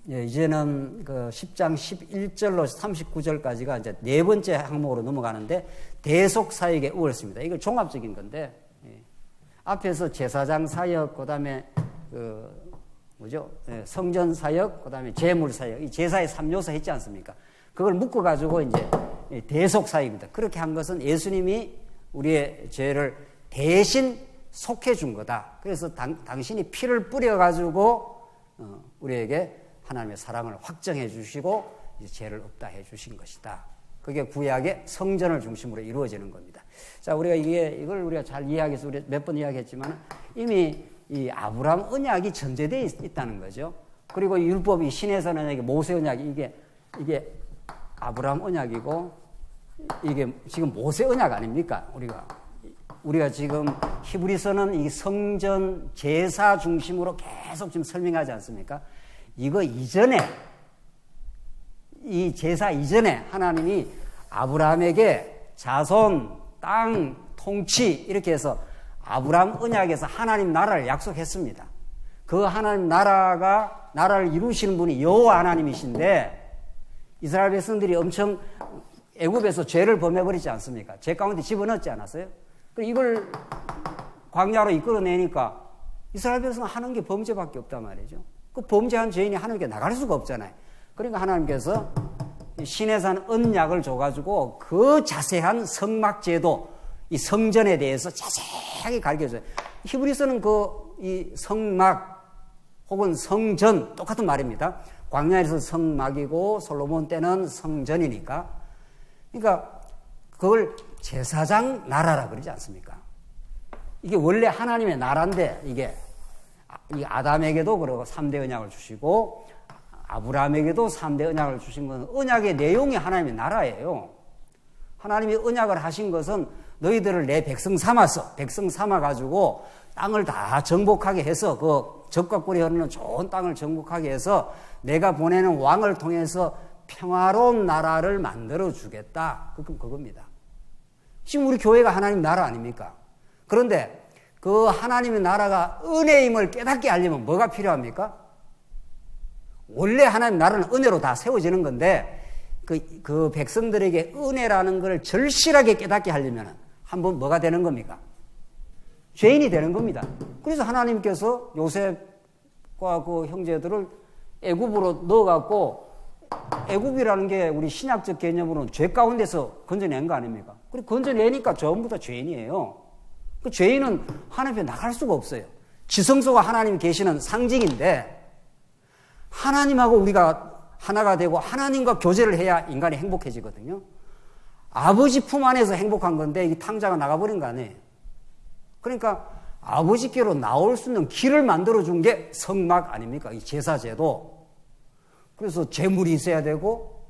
이제는 그 10장 11절로 39절까지가 이제 네 번째 항목으로 넘어가는데 대속 사역의 우월입니다. 이거 종합적인 건데 앞에서 제사장 사역, 그다음에 성전 사역, 그다음에 제물 사역, 이 제사의 3요소 했지 않습니까? 그걸 묶어 가지고 이제 대속 사역입니다. 그렇게 한 것은 예수님이 우리의 죄를 대신 속해 준 거다. 그래서 당신이 피를 뿌려 가지고 우리에게 하나님의 사랑을 확정해 주시고 이제 죄를 없다 해 주신 것이다. 그게 구약의 성전을 중심으로 이루어지는 겁니다. 자, 우리가 이걸 우리가 잘 이해하기 위해서 몇 번 이야기했지만 이미 이 아브라함 언약이 전제되어 있다는 거죠. 그리고 율법이 신해선 언약이 모세 언약이 이게 아브라함 언약이고 이게 지금 모세 언약 아닙니까? 우리가 지금 히브리서는 이 성전 제사 중심으로 계속 지금 설명하지 않습니까? 이거 이전에 이 제사 이전에 하나님이 아브라함에게 자손, 땅, 통치 이렇게 해서 아브라함 언약에서 하나님 나라를 약속했습니다. 그 하나님 나라를 이루시는 분이 여호와 하나님이신데 이스라엘 백성들이 엄청 애굽에서 죄를 범해버리지 않습니까? 죄 가운데 집어넣지 않았어요? 이걸 광야로 이끌어내니까 이스라엘 백성은 하는 게 범죄밖에 없단 말이죠. 그 범죄한 죄인이 하나님께 나갈 수가 없잖아요. 그러니까 하나님께서 시내산 언약을 줘가지고 그 자세한 성막제도, 이 성전에 대해서 자세하게 가르쳐줘요. 히브리서는 이 성막 혹은 성전 똑같은 말입니다. 광야에서 성막이고 솔로몬 때는 성전이니까. 그러니까 그걸 제사장 나라라 그러지 않습니까? 이게 원래 하나님의 나라인데 이게 아담에게도 그러고 3대 언약을 주시고 아브라함에게도 3대 언약을 주신 건 언약의 내용이 하나님의 나라예요. 하나님이 언약을 하신 것은 너희들을 내 백성 삼아 가지고 땅을 다 정복하게 해서 그 적과 꿀이 흐르는 좋은 땅을 정복하게 해서 내가 보내는 왕을 통해서 평화로운 나라를 만들어 주겠다. 그겁니다. 지금 우리 교회가 하나님 나라 아닙니까? 그런데 그 하나님의 나라가 은혜임을 깨닫게 하려면 뭐가 필요합니까? 원래 하나님 나라는 은혜로 다 세워지는 건데 그 백성들에게 은혜라는 걸 절실하게 깨닫게 하려면 한번 뭐가 되는 겁니까? 죄인이 되는 겁니다. 그래서 하나님께서 요셉과 그 형제들을 애굽으로 넣어갖고 애굽이라는 게 우리 신약적 개념으로는 죄 가운데서 건져낸 거 아닙니까? 그리고 건져내니까 전부 다 죄인이에요. 그 죄인은 하나님 앞에 나갈 수가 없어요. 지성소가 하나님이 계시는 상징인데 하나님하고 우리가 하나가 되고 하나님과 교제를 해야 인간이 행복해지거든요. 아버지 품 안에서 행복한 건데 이 탕자가 나가버린 거 아니에요. 그러니까 아버지께로 나올 수 있는 길을 만들어준 게 성막 아닙니까? 이 제사제도. 그래서 제물이 있어야 되고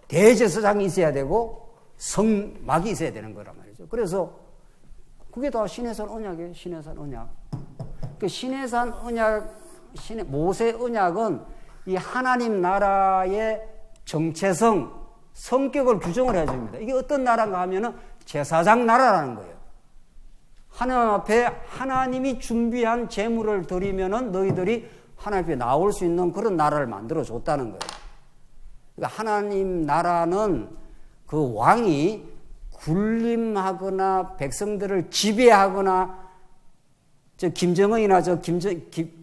대제사장이 있어야 되고 성막이 있어야 되는 거란 말이죠. 그래서 그게 다 시내산 언약이에요. 시내산 언약. 그 시내산 언약, 모세 언약은 이 하나님 나라의 정체성, 성격을 규정을 해줍니다. 이게 어떤 나라인가 하면은 제사장 나라라는 거예요. 하나님 앞에 하나님이 준비한 제물을 드리면은 너희들이 하나님 앞에 나올 수 있는 그런 나라를 만들어 줬다는 거예요. 그러니까 하나님 나라는 그 왕이 군림하거나 백성들을 지배하거나 김정은이나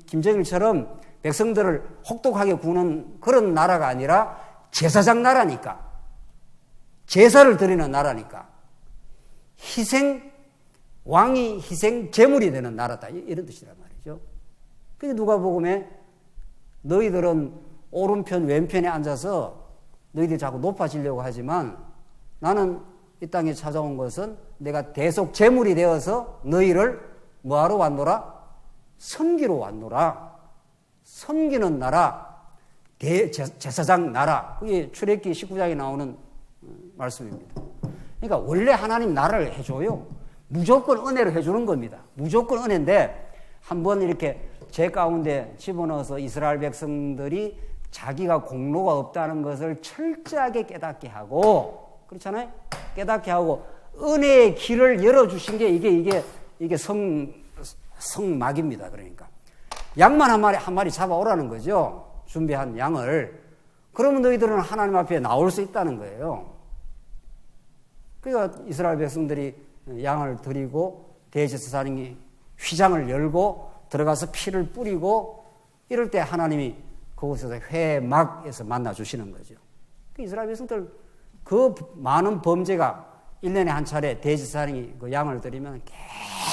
김정일처럼 백성들을 혹독하게 구는 그런 나라가 아니라 제사장 나라니까, 제사를 드리는 나라니까, 왕이 희생 제물이 되는 나라다, 이런 뜻이란 말이죠. 그게 누가복음에 너희들은 오른편 왼편에 앉아서 너희들이 자꾸 높아지려고 하지만 나는 이 땅에 찾아온 것은 내가 대속 제물이 되어서 너희를 뭐하러 왔노라? 섬기러 왔노라. 섬기는 나라, 제사장 나라. 그게 출애굽기 19장에 나오는 말씀입니다. 그러니까 원래 하나님 나라를 해줘요. 무조건 은혜로 해주는 겁니다. 무조건 은혜인데 한번 이렇게 제 가운데 집어넣어서 이스라엘 백성들이 자기가 공로가 없다는 것을 철저하게 깨닫게 하고, 그렇잖아요? 깨닫게 하고 은혜의 길을 열어주신 게 이게 성막입니다. 그러니까 양만 한 마리 잡아오라는 거죠. 준비한 양을. 그러면 너희들은 하나님 앞에 나올 수 있다는 거예요. 그러니까 이스라엘 백성들이 양을 드리고 대제사장이 휘장을 열고 들어가서 피를 뿌리고 이럴 때 하나님이 그곳에서 회막에서 만나주시는 거죠. 이스라엘 백성들 그 많은 범죄가 1년에 한 차례 대제사장이 그 양을 드리면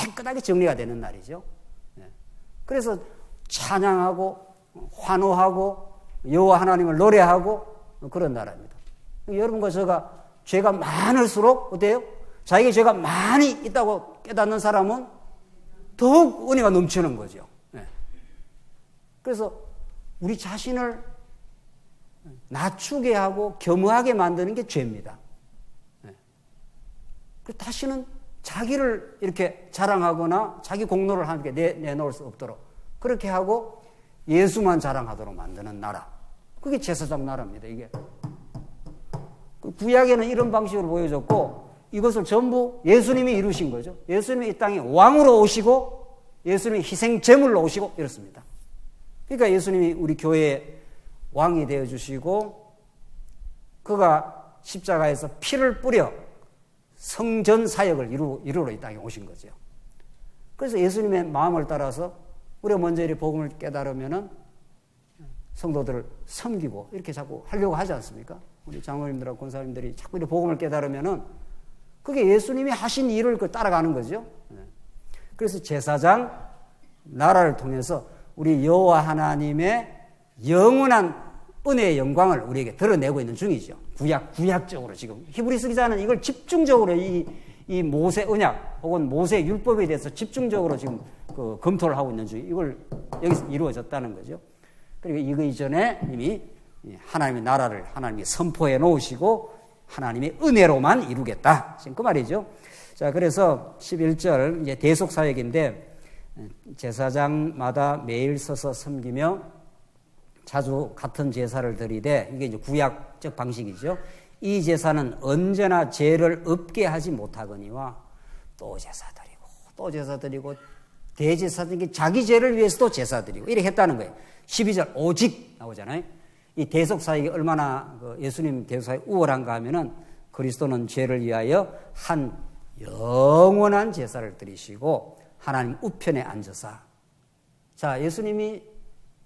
깨끗하게 정리가 되는 날이죠. 그래서 찬양하고 환호하고 여호와 하나님을 노래하고 그런 나라입니다. 여러분과 제가 죄가 많을수록 어때요? 자기가 죄가 많이 있다고 깨닫는 사람은 더욱 은혜가 넘치는 거죠. 그래서 우리 자신을 낮추게 하고 겸허하게 만드는 게 죄입니다. 다시는 자기를 이렇게 자랑하거나 자기 공로를 함께 내놓을 수 없도록 그렇게 하고 예수만 자랑하도록 만드는 나라. 그게 제사장 나라입니다. 이게 구약에는 이런 방식으로 보여졌고 이것을 전부 예수님이 이루신 거죠. 예수님이 이 땅에 왕으로 오시고 예수님이 희생 제물로 오시고 이렇습니다. 그러니까 예수님이 우리 교회의 왕이 되어주시고 그가 십자가에서 피를 뿌려 성전 사역을 이루러 이 땅에 오신 거죠. 그래서 예수님의 마음을 따라서 우리가 먼저 이 복음을 깨달으면은 성도들을 섬기고 이렇게 자꾸 하려고 하지 않습니까? 우리 장로님들하고 권사님들이 자꾸 이 복음을 깨달으면은 그게 예수님이 하신 일을 따라가는 거죠. 그래서 제사장 나라를 통해서 우리 여호와 하나님의 영원한 은혜의 영광을 우리에게 드러내고 있는 중이죠. 구약적으로 지금 히브리서 기자는 이걸 집중적으로 이 모세 언약 혹은 모세 율법에 대해서 집중적으로 지금 검토를 하고 있는 중이 이걸 여기서 이루어졌다는 거죠. 그리고 이거 이전에 이미 하나님의 나라를 하나님이 선포해 놓으시고 하나님의 은혜로만 이루겠다. 지금 그 말이죠. 자, 그래서 11절 이제 대속 사역인데 제사장마다 매일 서서 섬기며 자주 같은 제사를 드리되 이게 이제 구약적 방식이죠. 이 제사는 언제나 죄를 없게 하지 못하거니와 또 제사 드리고 또 제사 드리고 대제사장이 자기 죄를 위해서도 제사 드리고 이렇게 했다는 거예요. 12절 오직 나오잖아요. 이 대속 사역이 얼마나 예수님 대속 사역이 우월한가 하면은 그리스도는 죄를 위하여 한 영원한 제사를 드리시고 하나님 우편에 앉으사. 자, 예수님이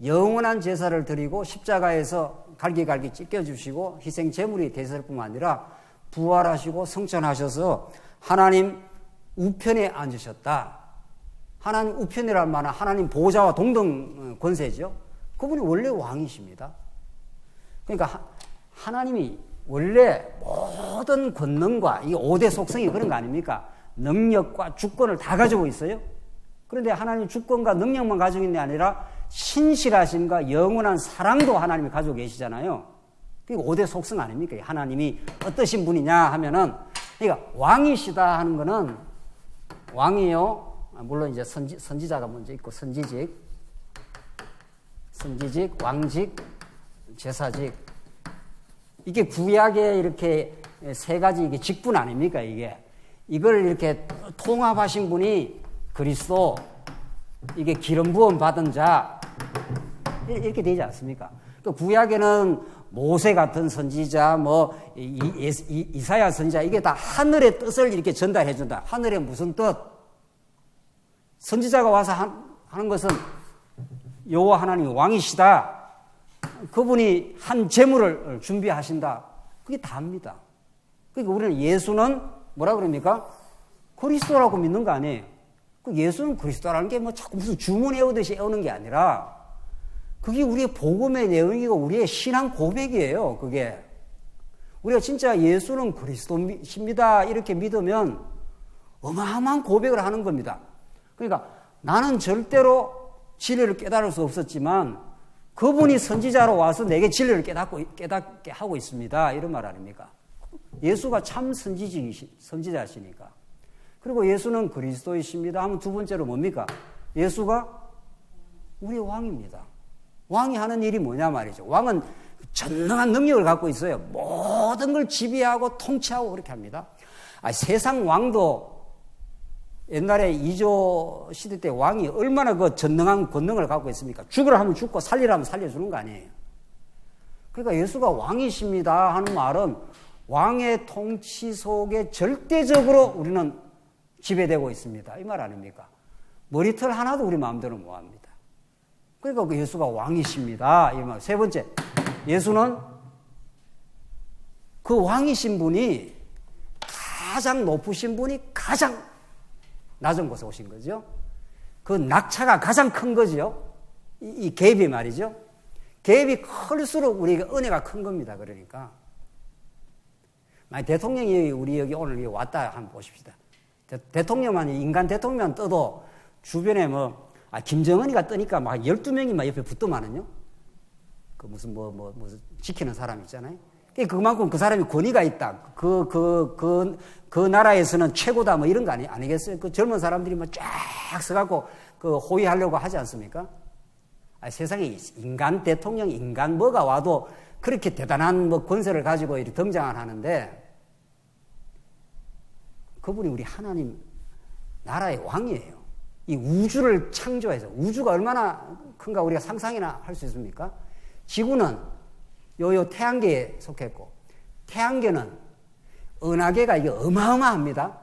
영원한 제사를 드리고 십자가에서 갈기갈기 찢겨주시고 희생 제물이 되실 뿐만 아니라 부활하시고 성천하셔서 하나님 우편에 앉으셨다. 하나님 우편이란 말은 하나님 보좌와 동등 권세죠. 그분이 원래 왕이십니다. 그러니까 하나님이 원래 모든 권능과 이 5대 속성이 그런 거 아닙니까? 능력과 주권을 다 가지고 있어요. 그런데 하나님 주권과 능력만 가지고 있는 게 아니라 신실하심과 영원한 사랑도 하나님이 가지고 계시잖아요. 그게 5대 속성 아닙니까? 하나님이 어떠신 분이냐 하면은, 그러니까 왕이시다 하는 거는 왕이요. 물론 이제 선지자가 먼저 있고 선지직, 왕직, 제사직. 이게 구약의 이렇게 세 가지 이게 직분 아닙니까? 이걸 이렇게 통합하신 분이 그리스도, 이게 기름 부음 받은 자, 이렇게 되지 않습니까? 그 구약에는 모세 같은 선지자, 이사야 선지자, 이게 다 하늘의 뜻을 이렇게 전달해 준다. 하늘의 무슨 뜻? 선지자가 와서 하는 것은 여호와 하나님이 왕이시다. 그분이 한 제물을 준비하신다. 그게 다입니다. 그러니까 우리는 예수는 뭐라 그럽니까? 그리스도라고 믿는 거 아니에요. 그 예수는 그리스도라는 게 자꾸 무슨 주문 외우듯이 외우는 게 아니라 그게 우리의 복음의 내용이고 우리의 신앙 고백이에요. 그게 우리가 진짜 예수는 그리스도십니다 이렇게 믿으면 어마어마한 고백을 하는 겁니다. 그러니까 나는 절대로 진리를 깨달을 수 없었지만 그분이 선지자로 와서 내게 진리를 깨닫게 하고 있습니다. 이런 말 아닙니까? 예수가 참 선지자시니까. 그리고 예수는 그리스도이십니다 하면 두 번째로 뭡니까? 예수가 우리 왕입니다. 왕이 하는 일이 뭐냐 말이죠. 왕은 전능한 능력을 갖고 있어요. 모든 걸 지배하고 통치하고 그렇게 합니다. 세상 왕도 옛날에 이조 시대 때 왕이 얼마나 그 전능한 권능을 갖고 있습니까? 죽으라 하면 죽고 살리라 하면 살려주는 거 아니에요. 그러니까 예수가 왕이십니다 하는 말은 왕의 통치 속에 절대적으로 우리는 지배되고 있습니다. 이 말 아닙니까? 머리털 하나도 우리 마음대로 못 합니다. 그러니까 그 예수가 왕이십니다. 이 말. 세 번째, 예수는 그 왕이신 분이 가장 높으신 분이 가장 낮은 곳에 오신 거죠. 그 낙차가 가장 큰 거죠. 이 갭이 말이죠. 갭이 클수록 우리가 은혜가 큰 겁니다. 그러니까 만약 대통령이 우리 여기 오늘 여기 왔다 한번 보십시다. 대통령만 인간 대통령만 떠도 주변에 김정은이가 뜨니까 막 12명이 막 옆에 붙더만은요. 그 무슨 지키는 사람 있잖아요. 그만큼 그 사람이 권위가 있다. 그 나라에서는 최고다. 이런 거 아니겠어요? 그 젊은 사람들이 쫙 서갖고 호위하려고 하지 않습니까? 세상에 인간 대통령, 인간 뭐가 와도 그렇게 대단한 권세를 가지고 이렇게 등장을 하는데 그분이 우리 하나님 나라의 왕이에요. 이 우주를 창조해서 우주가 얼마나 큰가 우리가 상상이나 할 수 있습니까? 지구는 요 태양계에 속했고 태양계는 은하계가 이게 어마어마합니다.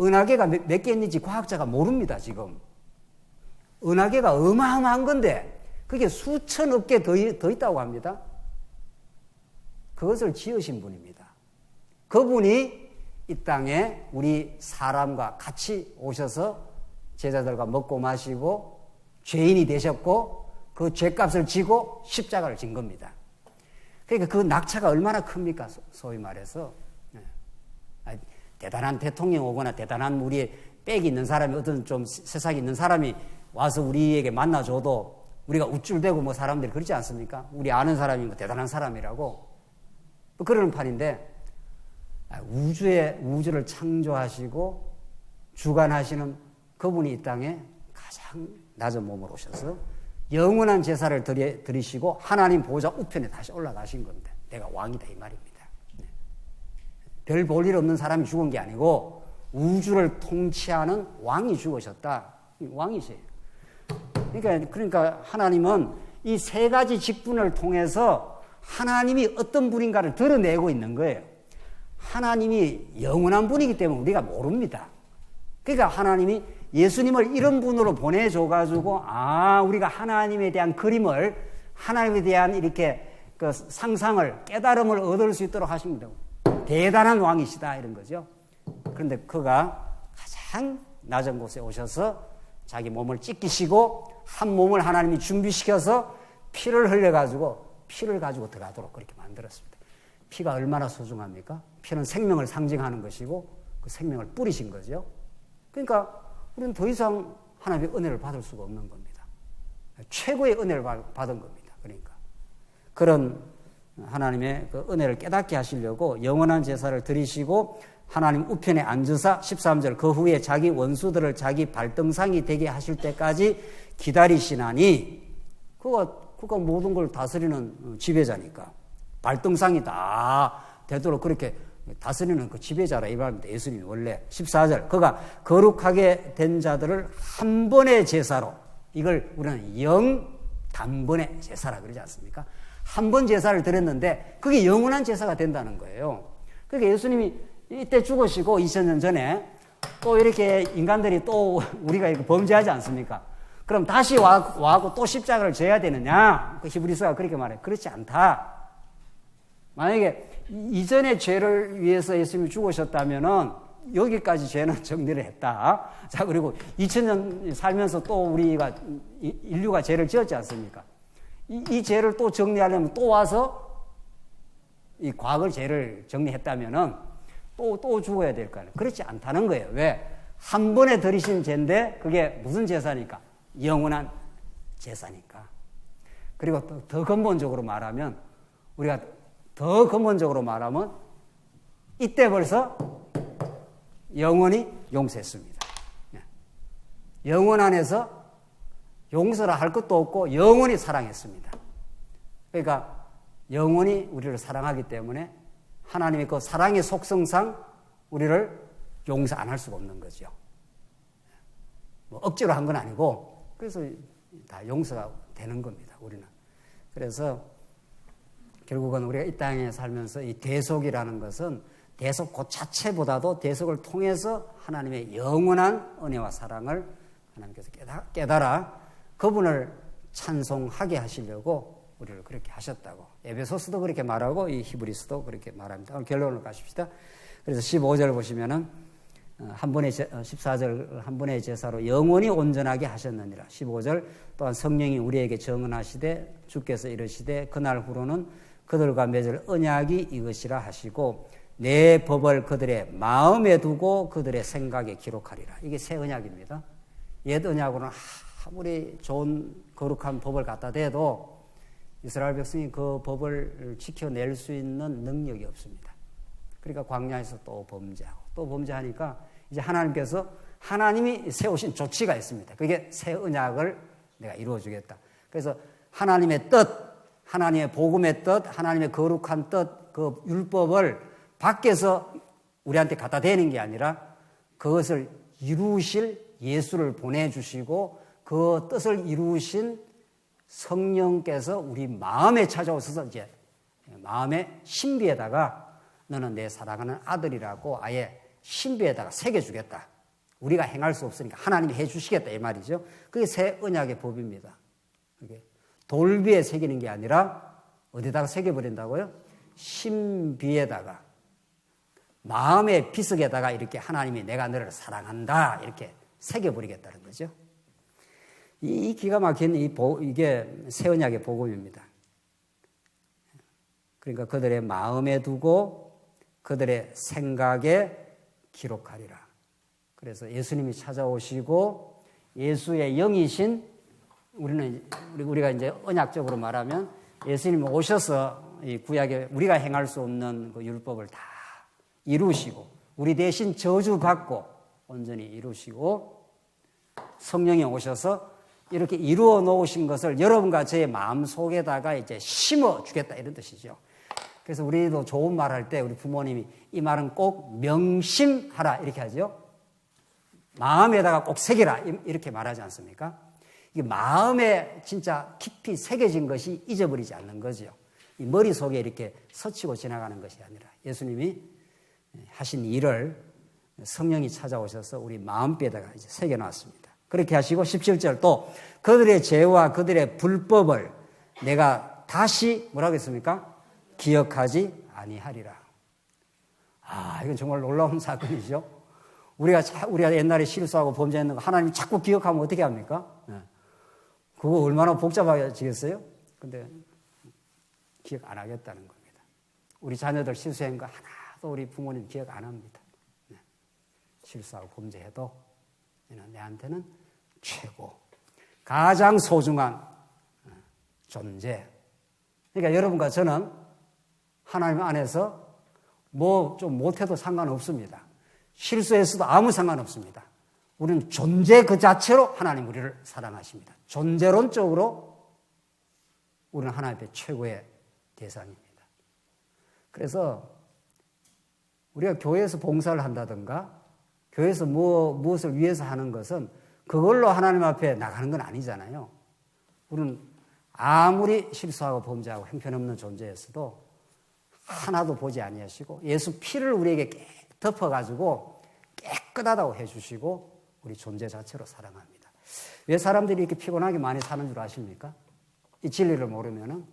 은하계가 몇 개 있는지 과학자가 모릅니다. 지금 은하계가 어마어마한 건데 그게 수천억 개 더 있다고 합니다. 그것을 지으신 분입니다. 그분이 이 땅에 우리 사람과 같이 오셔서 제자들과 먹고 마시고 죄인이 되셨고 그 죄값을 지고 십자가를 진 겁니다. 그러니까 그 낙차가 얼마나 큽니까? 소위 말해서 대단한 대통령 오거나 대단한 우리의 빽이 있는 사람이 어떤 좀 세상에 있는 사람이 와서 우리에게 만나줘도 우리가 우쭐대고 사람들이 그러지 않습니까? 우리 아는 사람이 대단한 사람이라고 그러는 판인데 우주를 창조하시고 주관하시는 그분이 이 땅에 가장 낮은 몸으로 오셔서 영원한 제사를 드리시고 하나님 보좌 우편에 다시 올라가신 겁니다. 내가 왕이다 이 말입니다. 별 볼 일 없는 사람이 죽은 게 아니고 우주를 통치하는 왕이 죽으셨다. 왕이세요. 그러니까 하나님은 이 세 가지 직분을 통해서 하나님이 어떤 분인가를 드러내고 있는 거예요. 하나님이 영원한 분이기 때문에 우리가 모릅니다. 그러니까 하나님이 예수님을 이런 분으로 보내줘가지고 우리가 하나님에 대한 그림을 하나님에 대한 이렇게 그 상상을 깨달음을 얻을 수 있도록 하십니다. 대단한 왕이시다 이런 거죠. 그런데 그가 가장 낮은 곳에 오셔서 자기 몸을 찢기시고 한 몸을 하나님이 준비시켜서 피를 흘려가지고 피를 가지고 들어가도록 그렇게 만들었습니다. 피가 얼마나 소중합니까? 피는 생명을 상징하는 것이고 그 생명을 뿌리신 거죠. 그러니까 우리는 더 이상 하나님의 은혜를 받을 수가 없는 겁니다. 최고의 은혜를 받은 겁니다. 그러니까 그런 하나님의 그 은혜를 깨닫게 하시려고 영원한 제사를 드리시고 하나님 우편에 앉으사 13절 그 후에 자기 원수들을 자기 발등상이 되게 하실 때까지 기다리시나니 그가 모든 걸 다스리는 지배자니까 발등상이 다 되도록 그렇게 다스리는 그 지배자라 이 말입니다. 예수님이 원래 14절 그가 거룩하게 된 자들을 한 번의 제사로 이걸 우리는 영단번의 제사라 그러지 않습니까? 한 번 제사를 드렸는데 그게 영원한 제사가 된다는 거예요. 그러니까 예수님이 이때 죽으시고 2000년 전에 또 이렇게 인간들이 또 우리가 이렇게 범죄하지 않습니까? 그럼 다시 와고 또 십자가를 져야 되느냐? 그 히브리서가 그렇게 말해요. 그렇지 않다. 만약에 이전의 죄를 위해서 예수님이 죽으셨다면은 여기까지 죄는 정리를 했다. 자, 그리고 2000년 살면서 또 우리가 인류가 죄를 지었지 않습니까? 이 죄를 또 정리하려면 또 와서 이 과거 죄를 정리했다면은 또 죽어야 될 거 아니에요. 그렇지 않다는 거예요. 왜? 한 번에 들이신 죄인데 그게 무슨 제사니까? 영원한 제사니까. 그리고 더 근본적으로 말하면 이때 벌써 영원히 용서했습니다. 영원 안에서 용서라 할 것도 없고 영원히 사랑했습니다. 그러니까 영원히 우리를 사랑하기 때문에 하나님의 그 사랑의 속성상 우리를 용서 안 할 수가 없는 거죠. 뭐 억지로 한 건 아니고 그래서 다 용서가 되는 겁니다. 우리는. 그래서 결국은 우리가 이 땅에 살면서 이 대속이라는 것은 대속 그 자체보다도 대속을 통해서 하나님의 영원한 은혜와 사랑을 하나님께서 깨달아 그분을 찬송하게 하시려고 우리를 그렇게 하셨다고. 에베소서도 그렇게 말하고 이 히브리서도 그렇게 말합니다. 오늘 결론을 가십시다. 그래서 15절 보시면은 14절 한 번의 제사로 영원히 온전하게 하셨느니라. 15절 또한 성령이 우리에게 정언하시되 주께서 이르시되 그날 후로는 그들과 맺을 언약이 이것이라 하시고 내 법을 그들의 마음에 두고 그들의 생각에 기록하리라. 이게 새 언약입니다. 옛 언약으로는 아무리 좋은 거룩한 법을 갖다 대도 이스라엘 백성이 그 법을 지켜낼 수 있는 능력이 없습니다. 그러니까 광야에서 또 범죄하고 또 범죄하니까 이제 하나님께서 하나님이 세우신 조치가 있습니다. 그게 새 언약을 내가 이루어주겠다. 그래서 하나님의 뜻, 하나님의 복음의 뜻, 하나님의 거룩한 뜻, 그 율법을 밖에서 우리한테 갖다 대는 게 아니라 그것을 이루실 예수를 보내주시고 그 뜻을 이루신 성령께서 우리 마음에 찾아오셔서 이제 마음의 신비에다가 너는 내 사랑하는 아들이라고 아예 신비에다가 새겨주겠다. 우리가 행할 수 없으니까 하나님이 해주시겠다 이 말이죠. 그게 새 언약의 법입니다. 그게 돌비에 새기는 게 아니라 어디다가 새겨버린다고요? 신비에다가 마음의 비석에다가 이렇게 하나님이 내가 너를 사랑한다 이렇게 새겨버리겠다는 거죠. 이 기가 막힌 이게 새 언약의 복음입니다. 그러니까 그들의 마음에 두고 그들의 생각에 기록하리라. 그래서 예수님이 찾아오시고 예수의 영이신 우리가 이제 언약적으로 말하면 예수님이 오셔서 이 구약에 우리가 행할 수 없는 그 율법을 다 이루시고 우리 대신 저주받고 온전히 이루시고 성령이 오셔서 이렇게 이루어 놓으신 것을 여러분과 저의 마음 속에다가 이제 심어 주겠다 이런 뜻이죠. 그래서 우리도 좋은 말 할 때 우리 부모님이 이 말은 꼭 명심하라 이렇게 하죠. 마음에다가 꼭 새겨라 이렇게 말하지 않습니까? 이게 마음에 진짜 깊이 새겨진 것이 잊어버리지 않는 거죠. 이 머릿속에 이렇게 스치고 지나가는 것이 아니라 예수님이 하신 일을 성령이 찾아오셔서 우리 마음뼈에다가 이제 새겨놨습니다. 그렇게 하시고 17절 또 그들의 죄와 그들의 불법을 내가 다시 뭐라고 했습니까? 기억하지 아니하리라. 이건 정말 놀라운 사건이죠. 우리가 옛날에 실수하고 범죄했는 거 하나님이 자꾸 기억하면 어떻게 합니까? 그거 얼마나 복잡해지겠어요? 근데 기억 안 하겠다는 겁니다. 우리 자녀들 실수한 거 하나도 우리 부모님 기억 안 합니다. 실수하고 범죄해도 내한테는 최고, 가장 소중한 존재. 그러니까 여러분과 저는 하나님 안에서 뭐 좀 못해도 상관없습니다. 실수했어도 아무 상관없습니다. 우리는 존재 그 자체로 하나님 우리를 사랑하십니다. 존재론적으로 우리는 하나님 앞에 최고의 대상입니다. 그래서 우리가 교회에서 봉사를 한다든가 교회에서 무엇을 위해서 하는 것은 그걸로 하나님 앞에 나가는 건 아니잖아요. 우리는 아무리 실수하고 범죄하고 형편없는 존재였어도 하나도 보지 아니하시고 예수 피를 우리에게 덮어가지고 깨끗하다고 해주시고 우리 존재 자체로 사랑합니다. 왜 사람들이 이렇게 피곤하게 많이 사는 줄 아십니까? 이 진리를 모르면은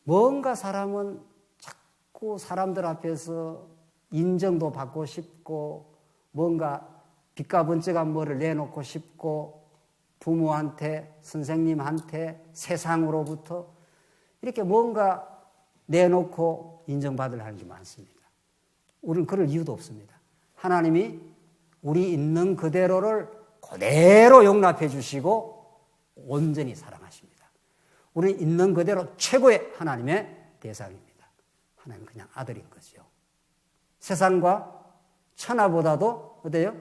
뭔가 사람은 자꾸 사람들 앞에서 인정도 받고 싶고 뭔가 빛과 번쩍한 뭐를 내놓고 싶고 부모한테 선생님한테 세상으로부터 이렇게 뭔가 내놓고 인정받으려 하는 게 많습니다. 우리는 그럴 이유도 없습니다. 하나님이 우리 있는 그대로를 그대로 용납해 주시고 온전히 사랑하십니다. 우리는 있는 그대로 최고의 하나님의 대상입니다. 하나님은 그냥 아들인 거죠. 세상과 천하보다도 어때요?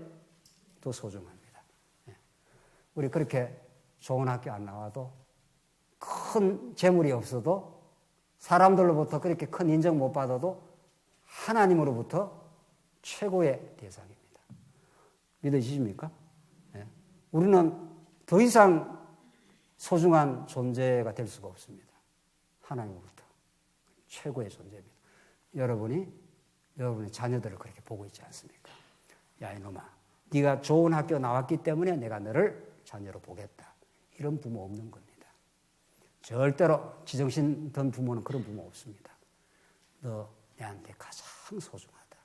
더 소중합니다. 우리 그렇게 좋은 학교 안 나와도 큰 재물이 없어도 사람들로부터 그렇게 큰 인정 못 받아도 하나님으로부터 최고의 대상입니다. 믿어지십니까? 우리는 더 이상 소중한 존재가 될 수가 없습니다. 하나님으로부터 최고의 존재입니다. 여러분의 자녀들을 그렇게 보고 있지 않습니까? 야 이놈아, 네가 좋은 학교 나왔기 때문에 내가 너를 자녀로 보겠다. 이런 부모 없는 겁니다. 절대로 지정신 든 부모는 그런 부모 없습니다. 너 내한테 가장 소중하다.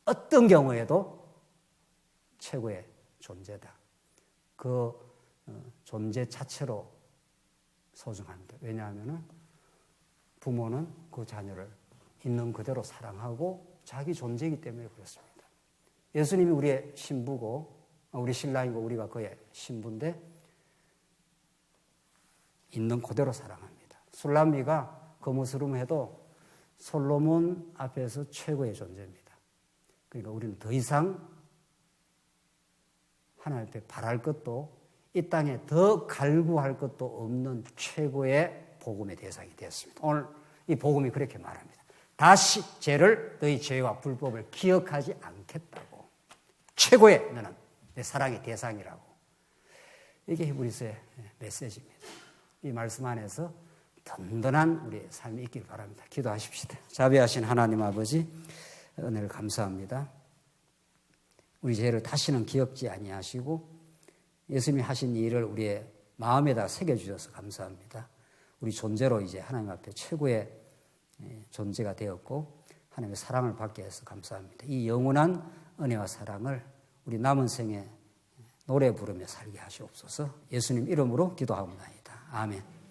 어떤 경우에도 최고의 존재다. 그 존재 자체로 소중합니다. 왜냐하면 부모는 그 자녀를 있는 그대로 사랑하고 자기 존재이기 때문에 그렇습니다. 예수님이 우리의 신부고 우리 신랑이고 우리가 그의 신부인데 있는 그대로 사랑합니다. 술람미가 거무스름해도 솔로몬 앞에서 최고의 존재입니다. 그러니까 우리는 더 이상 하나님 앞에 바랄 것도 이 땅에 더 갈구할 것도 없는 최고의 복음의 대상이 되었습니다. 오늘 이 복음이 그렇게 말합니다. 다시 죄를 너희 죄와 불법을 기억하지 않겠다고. 최고의 너는 내 사랑의 대상이라고. 이게 히브리서의 메시지입니다. 이 말씀 안에서 든든한 우리의 삶이 있길 바랍니다. 기도하십시다. 자비하신 하나님 아버지 은혜를 감사합니다. 우리 죄를 다시는 기억지 아니하시고 예수님이 하신 일을 우리의 마음에다 새겨주셔서 감사합니다. 우리 존재로 이제 하나님 앞에 최고의 존재가 되었고 하나님의 사랑을 받게 해서 감사합니다. 이 영원한 은혜와 사랑을 우리 남은 생에 노래 부르며 살게 하시옵소서. 예수님 이름으로 기도하옵나이다. 아멘.